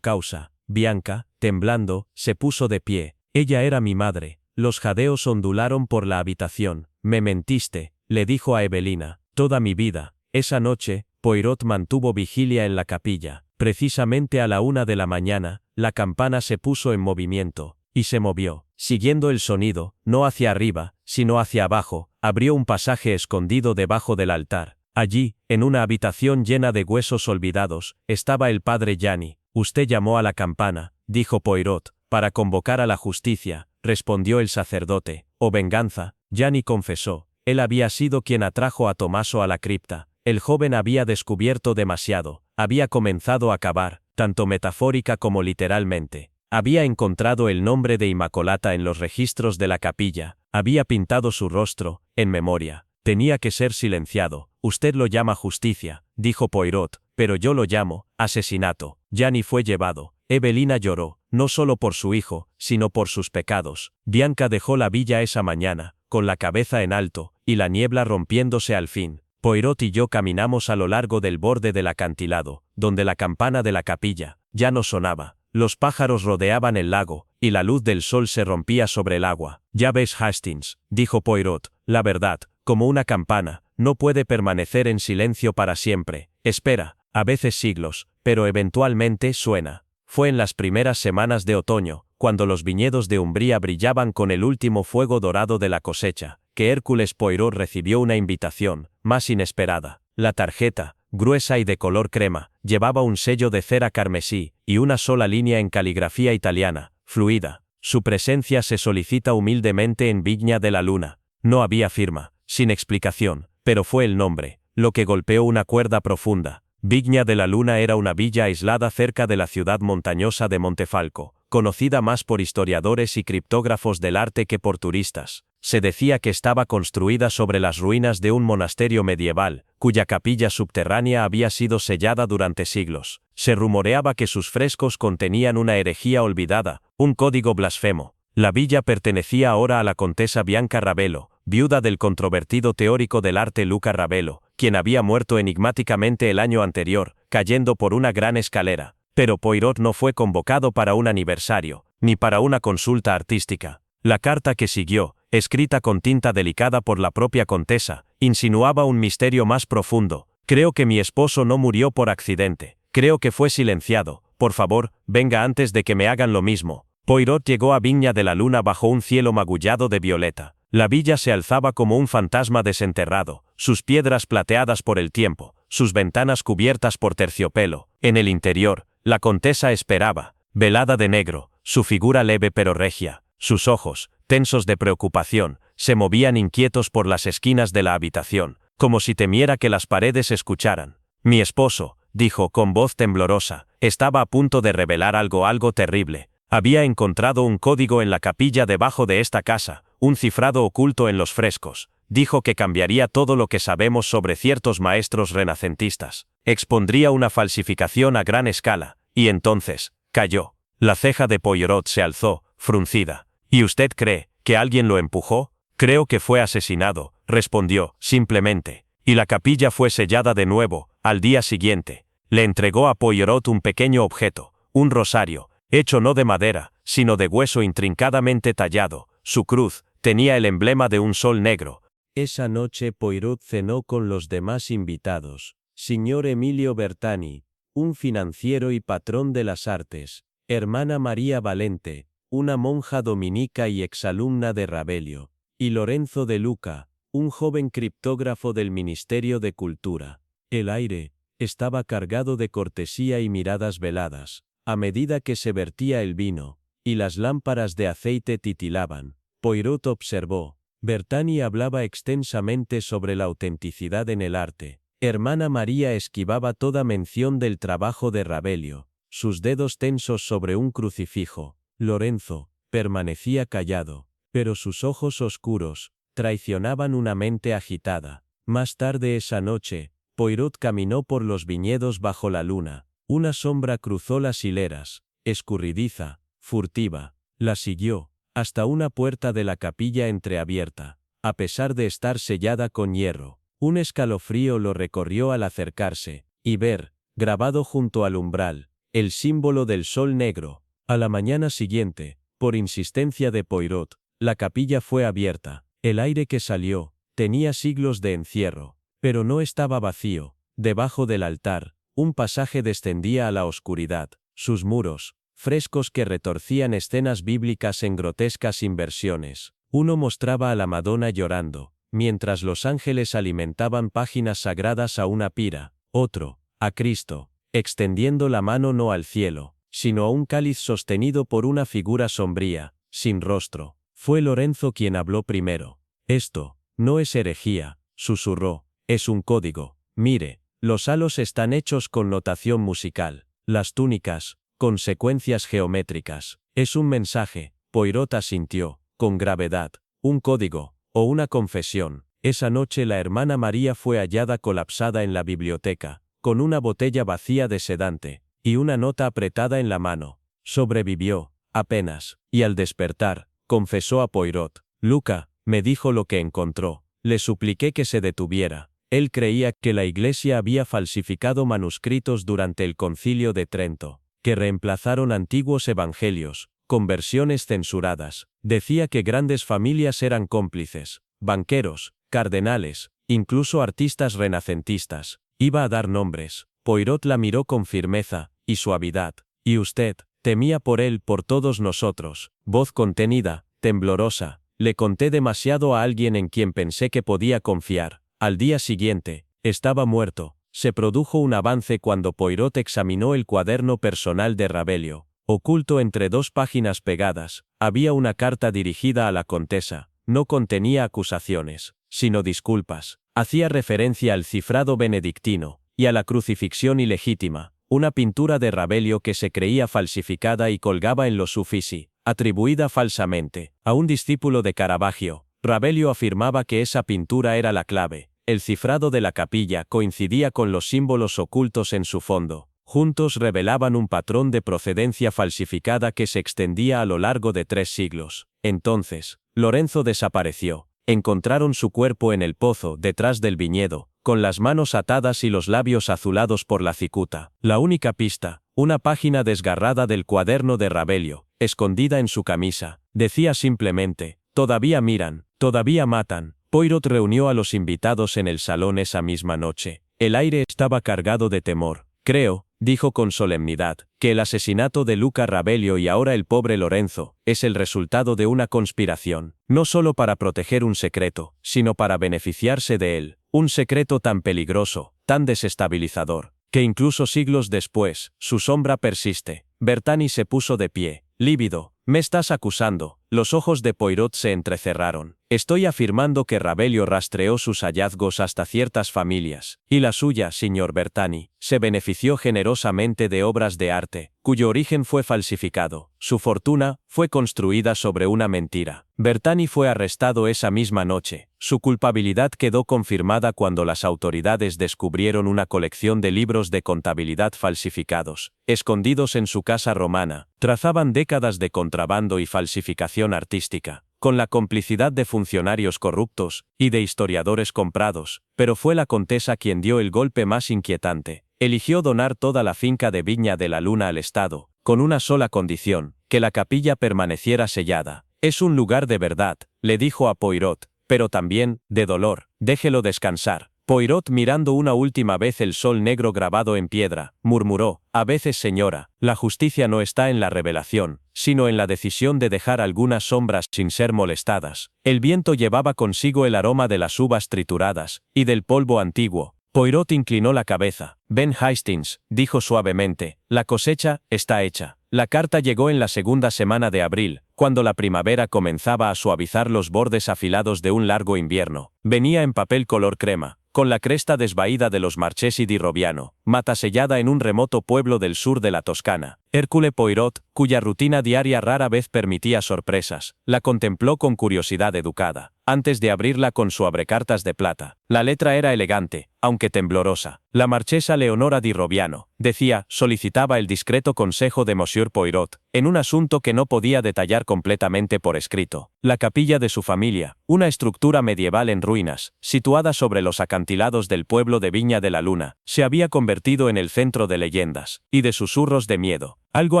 causa. Bianca, temblando, se puso de pie. Ella era mi madre. Los jadeos ondularon por la habitación. Me mentiste, le dijo a Evelina, toda mi vida. Esa noche, Poirot mantuvo vigilia en la capilla. Precisamente a la 1 de la mañana, la campana se puso en movimiento, y se movió. Siguiendo el sonido, no hacia arriba, sino hacia abajo, abrió un pasaje escondido debajo del altar. Allí, en una habitación llena de huesos olvidados, estaba el padre Gianni. Usted llamó a la campana, dijo Poirot, para convocar a la justicia, respondió el sacerdote. O venganza, Gianni confesó. Él había sido quien atrajo a Tommaso a la cripta. El joven había descubierto demasiado, había comenzado a cavar, tanto metafórica como literalmente. Había encontrado el nombre de Inmacolata en los registros de la capilla, había pintado su rostro, en memoria. Tenía que ser silenciado. Usted lo llama justicia, dijo Poirot, pero yo lo llamo asesinato. Gianni fue llevado. Evelina lloró, no solo por su hijo, sino por sus pecados. Bianca dejó la villa esa mañana, con la cabeza en alto, y la niebla rompiéndose al fin. Poirot y yo caminamos a lo largo del borde del acantilado, donde la campana de la capilla ya no sonaba. Los pájaros rodeaban el lago, y la luz del sol se rompía sobre el agua. Ya ves, Hastings, dijo Poirot, la verdad, como una campana, no puede permanecer en silencio para siempre. Espera, a veces siglos, pero eventualmente suena. Fue en las primeras semanas de otoño, cuando los viñedos de Umbría brillaban con el último fuego dorado de la cosecha, que Hércules Poirot recibió una invitación, más inesperada. La tarjeta, gruesa y de color crema, llevaba un sello de cera carmesí, y una sola línea en caligrafía italiana, fluida. Su presencia se solicita humildemente en Vigna de la Luna. No había firma, sin explicación, pero fue el nombre, lo que golpeó una cuerda profunda. Vigna de la Luna era una villa aislada cerca de la ciudad montañosa de Montefalco, conocida más por historiadores y criptógrafos del arte que por turistas. Se decía que estaba construida sobre las ruinas de un monasterio medieval, cuya capilla subterránea había sido sellada durante siglos. Se rumoreaba que sus frescos contenían una herejía olvidada, un código blasfemo. La villa pertenecía ahora a la contesa Bianca Ravello, viuda del controvertido teórico del arte Luca Ravello, quien había muerto enigmáticamente el año anterior, cayendo por una gran escalera. Pero Poirot no fue convocado para un aniversario, ni para una consulta artística. La carta que siguió, escrita con tinta delicada por la propia contesa, insinuaba un misterio más profundo. Creo que mi esposo no murió por accidente. Creo que fue silenciado. Por favor, venga antes de que me hagan lo mismo. Poirot llegó a Vigna de la Luna bajo un cielo magullado de violeta. La villa se alzaba como un fantasma desenterrado, sus piedras plateadas por el tiempo, sus ventanas cubiertas por terciopelo. En el interior, la contesa esperaba, velada de negro, su figura leve pero regia. Sus ojos, tensos de preocupación, se movían inquietos por las esquinas de la habitación, como si temiera que las paredes escucharan. Mi esposo, dijo con voz temblorosa, estaba a punto de revelar algo terrible. Había encontrado un código en la capilla debajo de esta casa, un cifrado oculto en los frescos. Dijo que cambiaría todo lo que sabemos sobre ciertos maestros renacentistas. Expondría una falsificación a gran escala, y entonces, cayó. La ceja de Poirot se alzó, fruncida. ¿Y usted cree que alguien lo empujó? Creo que fue asesinado, respondió, simplemente. Y la capilla fue sellada de nuevo, al día siguiente. Le entregó a Poirot un pequeño objeto, un rosario, hecho no de madera, sino de hueso intrincadamente tallado. Su cruz tenía el emblema de un sol negro. Esa noche Poirot cenó con los demás invitados. Signor Emilio Bertani, un financiero y patrón de las artes. Hermana María Valente, una monja dominica y exalumna de Ravelio. Y Lorenzo de Luca, un joven criptógrafo del Ministerio de Cultura. El aire Estaba cargado de cortesía y miradas veladas. A medida que se vertía el vino, y las lámparas de aceite titilaban, Poirot observó. Bertani hablaba extensamente sobre la autenticidad en el arte. Hermana María esquivaba toda mención del trabajo de Rabelio, sus dedos tensos sobre un crucifijo. Lorenzo permanecía callado, pero sus ojos oscuros traicionaban una mente agitada. Más tarde esa noche, Poirot caminó por los viñedos bajo la luna. Una sombra cruzó las hileras, escurridiza, furtiva. La siguió, hasta una puerta de la capilla entreabierta, a pesar de estar sellada con hierro. Un escalofrío lo recorrió al acercarse, y ver, grabado junto al umbral, el símbolo del sol negro. A la mañana siguiente, por insistencia de Poirot, la capilla fue abierta. El aire que salió tenía siglos de encierro, pero no estaba vacío. Debajo del altar, un pasaje descendía a la oscuridad. Sus muros, frescos que retorcían escenas bíblicas en grotescas inversiones. Uno mostraba a la Madonna llorando, mientras los ángeles alimentaban páginas sagradas a una pira. Otro, a Cristo, extendiendo la mano no al cielo, sino a un cáliz sostenido por una figura sombría, sin rostro. Fue Lorenzo quien habló primero. Esto no es herejía, susurró, es un código. Mire, los halos están hechos con notación musical. Las túnicas, con secuencias geométricas. Es un mensaje. Poirot asintió, con gravedad. Un código, o una confesión. Esa noche la hermana María fue hallada colapsada en la biblioteca, con una botella vacía de sedante, y una nota apretada en la mano. Sobrevivió, apenas, y al despertar, confesó a Poirot. Luca, me dijo lo que encontró. Le supliqué que se detuviera. Él creía que la Iglesia había falsificado manuscritos durante el Concilio de Trento, que reemplazaron antiguos evangelios, con versiones censuradas. Decía que grandes familias eran cómplices, banqueros, cardenales, incluso artistas renacentistas. Iba a dar nombres. Poirot la miró con firmeza y suavidad. Y usted, temía por él, por todos nosotros. Voz contenida, temblorosa. Le conté demasiado a alguien en quien pensé que podía confiar. Al día siguiente, estaba muerto. Se produjo un avance cuando Poirot examinó el cuaderno personal de Rabelio. Oculto entre dos páginas pegadas, había una carta dirigida a la Contesa. No contenía acusaciones, sino disculpas. Hacía referencia al cifrado benedictino, y a la crucifixión ilegítima, una pintura de Rabelio que se creía falsificada y colgaba en los Uffizi, atribuida falsamente a un discípulo de Caravaggio. Rabelio afirmaba que esa pintura era la clave. El cifrado de la capilla coincidía con los símbolos ocultos en su fondo. Juntos revelaban un patrón de procedencia falsificada que se extendía a lo largo de 3 siglos. Entonces, Lorenzo desapareció. Encontraron su cuerpo en el pozo, detrás del viñedo, con las manos atadas y los labios azulados por la cicuta. La única pista, una página desgarrada del cuaderno de Rabelio, escondida en su camisa, decía simplemente, todavía miran, todavía matan. Poirot reunió a los invitados en el salón esa misma noche. El aire estaba cargado de temor. Creo, dijo con solemnidad, que el asesinato de Luca Rabelio y ahora el pobre Lorenzo, es el resultado de una conspiración, no solo para proteger un secreto, sino para beneficiarse de él, un secreto tan peligroso, tan desestabilizador, que incluso siglos después, su sombra persiste. Bertani se puso de pie, lívido. ¿Me estás acusando? Los ojos de Poirot se entrecerraron. Estoy afirmando que Rabelio rastreó sus hallazgos hasta ciertas familias, y la suya, señor Bertani, se benefició generosamente de obras de arte, cuyo origen fue falsificado. Su fortuna fue construida sobre una mentira. Bertani fue arrestado esa misma noche. Su culpabilidad quedó confirmada cuando las autoridades descubrieron una colección de libros de contabilidad falsificados, escondidos en su casa romana. Trazaban décadas de contrabando y falsificación artística, con la complicidad de funcionarios corruptos y de historiadores comprados, pero fue la Contesa quien dio el golpe más inquietante. Eligió donar toda la finca de Viña de la Luna al Estado, con una sola condición, que la capilla permaneciera sellada. Es un lugar de verdad, le dijo a Poirot, pero también, de dolor. Déjelo descansar. Poirot, mirando una última vez el sol negro grabado en piedra, murmuró, a veces, señora, la justicia no está en la revelación, sino en la decisión de dejar algunas sombras sin ser molestadas. El viento llevaba consigo el aroma de las uvas trituradas, y del polvo antiguo. Poirot inclinó la cabeza. Ben Hastings, dijo suavemente, la cosecha está hecha. La carta llegó en la segunda semana de abril, cuando la primavera comenzaba a suavizar los bordes afilados de un largo invierno. Venía en papel color crema, con la cresta desvaída de los Marchesi di Roviano, matasellada en un remoto pueblo del sur de la Toscana. Hercule Poirot, cuya rutina diaria rara vez permitía sorpresas, la contempló con curiosidad educada, antes de abrirla con su abrecartas de plata. La letra era elegante, aunque temblorosa. La marchesa Leonora di Roviano, decía, solicitaba el discreto consejo de Monsieur Poirot, en un asunto que no podía detallar completamente por escrito. La capilla de su familia, una estructura medieval en ruinas, situada sobre los acantilados del pueblo de Viña de la Luna, se había convertido en el centro de leyendas y de susurros de miedo. Algo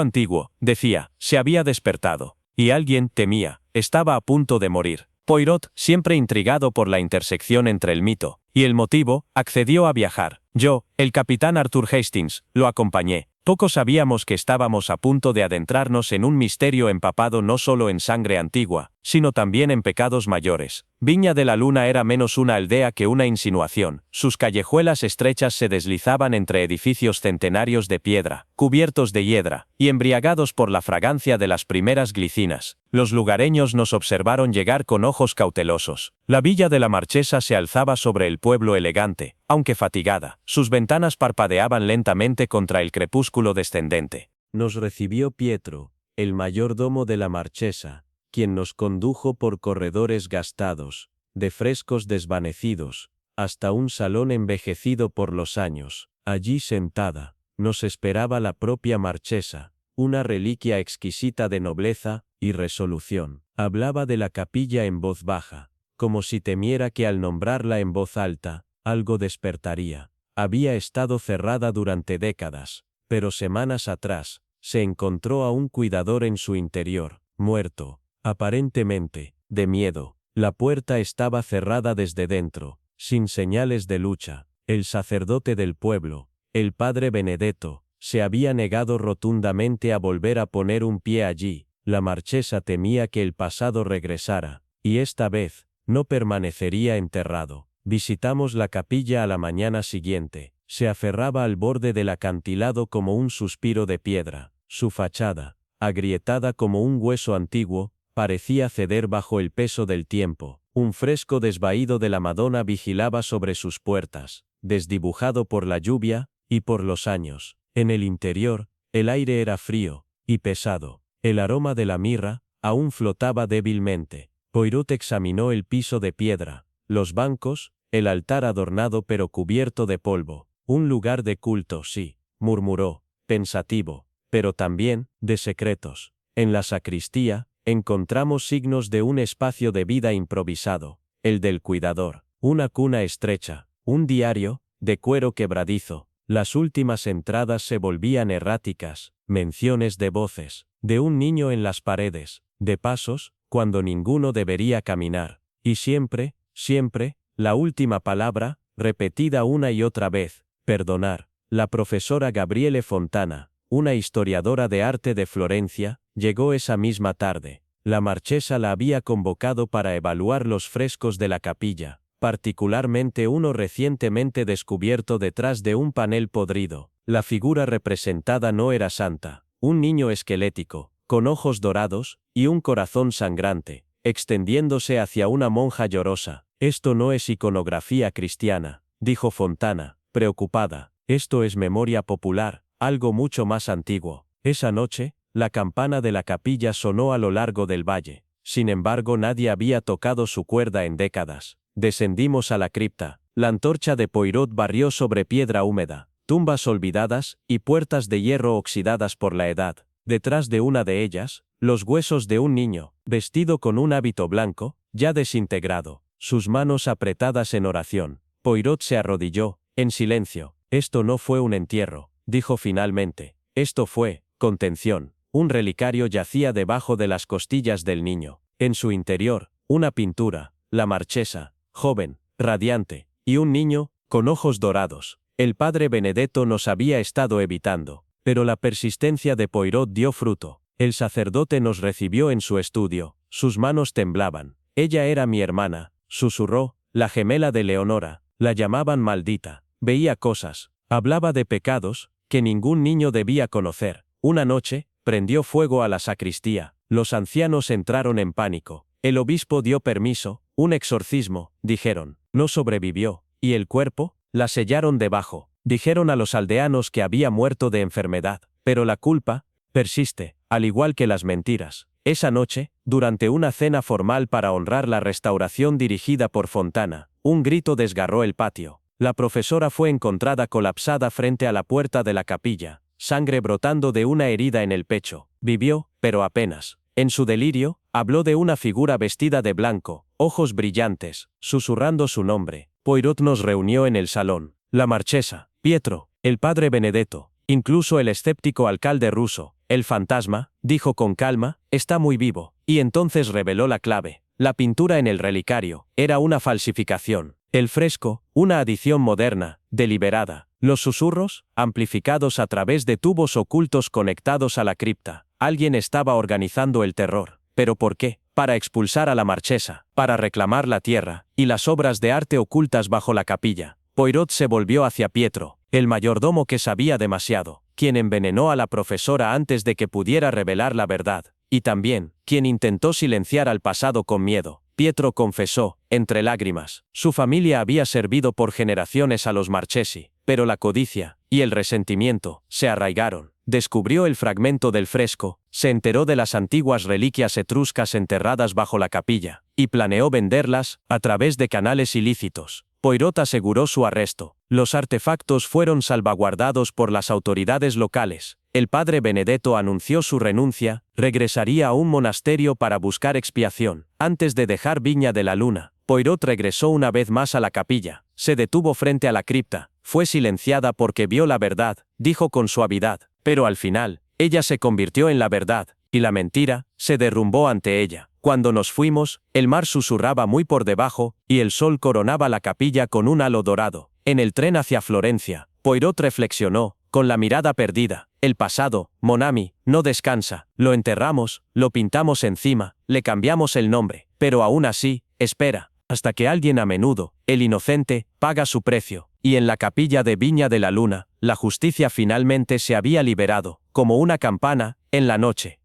antiguo, decía, se había despertado. Y alguien, temía, estaba a punto de morir. Poirot, siempre intrigado por la intersección entre el mito y el motivo, accedió a viajar. Yo, el capitán Arthur Hastings, lo acompañé. Poco sabíamos que estábamos a punto de adentrarnos en un misterio empapado no solo en sangre antigua, sino también en pecados mayores. Viña de la Luna era menos una aldea que una insinuación. Sus callejuelas estrechas se deslizaban entre edificios centenarios de piedra, cubiertos de hiedra, y embriagados por la fragancia de las primeras glicinas. Los lugareños nos observaron llegar con ojos cautelosos. La villa de la Marchesa se alzaba sobre el pueblo elegante, aunque fatigada. Sus ventanas parpadeaban lentamente contra el crepúsculo descendente. Nos recibió Pietro, el mayordomo de la Marchesa, quien nos condujo por corredores gastados, de frescos desvanecidos, hasta un salón envejecido por los años. Allí sentada, nos esperaba la propia Marchesa, una reliquia exquisita de nobleza y resolución. Hablaba de la capilla en voz baja, como si temiera que al nombrarla en voz alta, algo despertaría. Había estado cerrada durante décadas, pero semanas atrás, se encontró a un cuidador en su interior, muerto, aparentemente, de miedo. La puerta estaba cerrada desde dentro, sin señales de lucha. El sacerdote del pueblo, el padre Benedetto, se había negado rotundamente a volver a poner un pie allí. La marchesa temía que el pasado regresara, y esta vez, no permanecería enterrado. Visitamos la capilla a la mañana siguiente. Se aferraba al borde del acantilado como un suspiro de piedra. Su fachada, agrietada como un hueso antiguo, parecía ceder bajo el peso del tiempo. Un fresco desvaído de la Madonna vigilaba sobre sus puertas, desdibujado por la lluvia y por los años. En el interior, el aire era frío y pesado. El aroma de la mirra aún flotaba débilmente. Poirot examinó el piso de piedra, los bancos, el altar adornado pero cubierto de polvo. Un lugar de culto, sí, murmuró, pensativo, pero también de secretos. En la sacristía, encontramos signos de un espacio de vida improvisado, el del cuidador, una cuna estrecha, un diario, de cuero quebradizo. Las últimas entradas se volvían erráticas, menciones de voces, de un niño en las paredes, de pasos, cuando ninguno debería caminar, y siempre, siempre, la última palabra, repetida una y otra vez, perdonar. La profesora Gabriele Fontana, una historiadora de arte de Florencia, llegó esa misma tarde. La marchesa la había convocado para evaluar los frescos de la capilla, particularmente uno recientemente descubierto detrás de un panel podrido. La figura representada no era santa, un niño esquelético, con ojos dorados, y un corazón sangrante, extendiéndose hacia una monja llorosa. Esto no es iconografía cristiana, dijo Fontana, preocupada. Esto es memoria popular, algo mucho más antiguo. Esa noche, la campana de la capilla sonó a lo largo del valle. Sin embargo, nadie había tocado su cuerda en décadas. Descendimos a la cripta. La antorcha de Poirot barrió sobre piedra húmeda, tumbas olvidadas y puertas de hierro oxidadas por la edad. Detrás de una de ellas, los huesos de un niño, vestido con un hábito blanco, ya desintegrado, sus manos apretadas en oración. Poirot se arrodilló, en silencio. Esto no fue un entierro, dijo finalmente. Esto fue contención. Un relicario yacía debajo de las costillas del niño. En su interior, una pintura, la marchesa, joven, radiante, y un niño, con ojos dorados. El padre Benedetto nos había estado evitando, pero la persistencia de Poirot dio fruto. El sacerdote nos recibió en su estudio, sus manos temblaban. Ella era mi hermana, susurró, la gemela de Leonora. La llamaban maldita. veía cosas, hablaba de pecados, que ningún niño debía conocer. Una noche, prendió fuego a la sacristía, los ancianos entraron en pánico. El obispo dio permiso, un exorcismo, dijeron, no sobrevivió, y el cuerpo, la sellaron debajo. Dijeron a los aldeanos que había muerto de enfermedad, pero la culpa persiste, al igual que las mentiras. Esa noche, durante una cena formal para honrar la restauración dirigida por Fontana, un grito desgarró el patio. La profesora fue encontrada colapsada frente a la puerta de la capilla, sangre brotando de una herida en el pecho. Vivió, pero apenas. En su delirio, habló de una figura vestida de blanco, ojos brillantes, susurrando su nombre. Poirot nos reunió en el salón. La marchesa, Pietro, el padre Benedetto, incluso el escéptico alcalde ruso, el fantasma, dijo con calma, está muy vivo, y entonces reveló la clave. La pintura en el relicario era una falsificación. El fresco, una adición moderna, deliberada. Los susurros, amplificados a través de tubos ocultos conectados a la cripta. Alguien estaba organizando el terror. ¿Pero por qué? Para expulsar a la marchesa, para reclamar la tierra, y las obras de arte ocultas bajo la capilla. Poirot se volvió hacia Pietro, el mayordomo que sabía demasiado, quien envenenó a la profesora antes de que pudiera revelar la verdad, y también, quien intentó silenciar al pasado con miedo. Pietro confesó, entre lágrimas, su familia había servido por generaciones a los Marchesi, pero la codicia y el resentimiento se arraigaron. Descubrió el fragmento del fresco, se enteró de las antiguas reliquias etruscas enterradas bajo la capilla, y planeó venderlas a través de canales ilícitos. Poirot aseguró su arresto. Los artefactos fueron salvaguardados por las autoridades locales. El padre Benedetto anunció su renuncia, regresaría a un monasterio para buscar expiación. Antes de dejar Viña de la Luna, Poirot regresó una vez más a la capilla, se detuvo frente a la cripta, fue silenciada porque vio la verdad, dijo con suavidad, pero al final, ella se convirtió en la verdad, y la mentira se derrumbó ante ella. Cuando nos fuimos, el mar susurraba muy por debajo, y el sol coronaba la capilla con un halo dorado. En el tren hacia Florencia, Poirot reflexionó, con la mirada perdida. El pasado, mon ami, no descansa. Lo enterramos, lo pintamos encima, le cambiamos el nombre. Pero aún así, espera, hasta que alguien a menudo, el inocente, paga su precio. Y en la capilla de Viña de la Luna, la justicia finalmente se había liberado, como una campana, en la noche.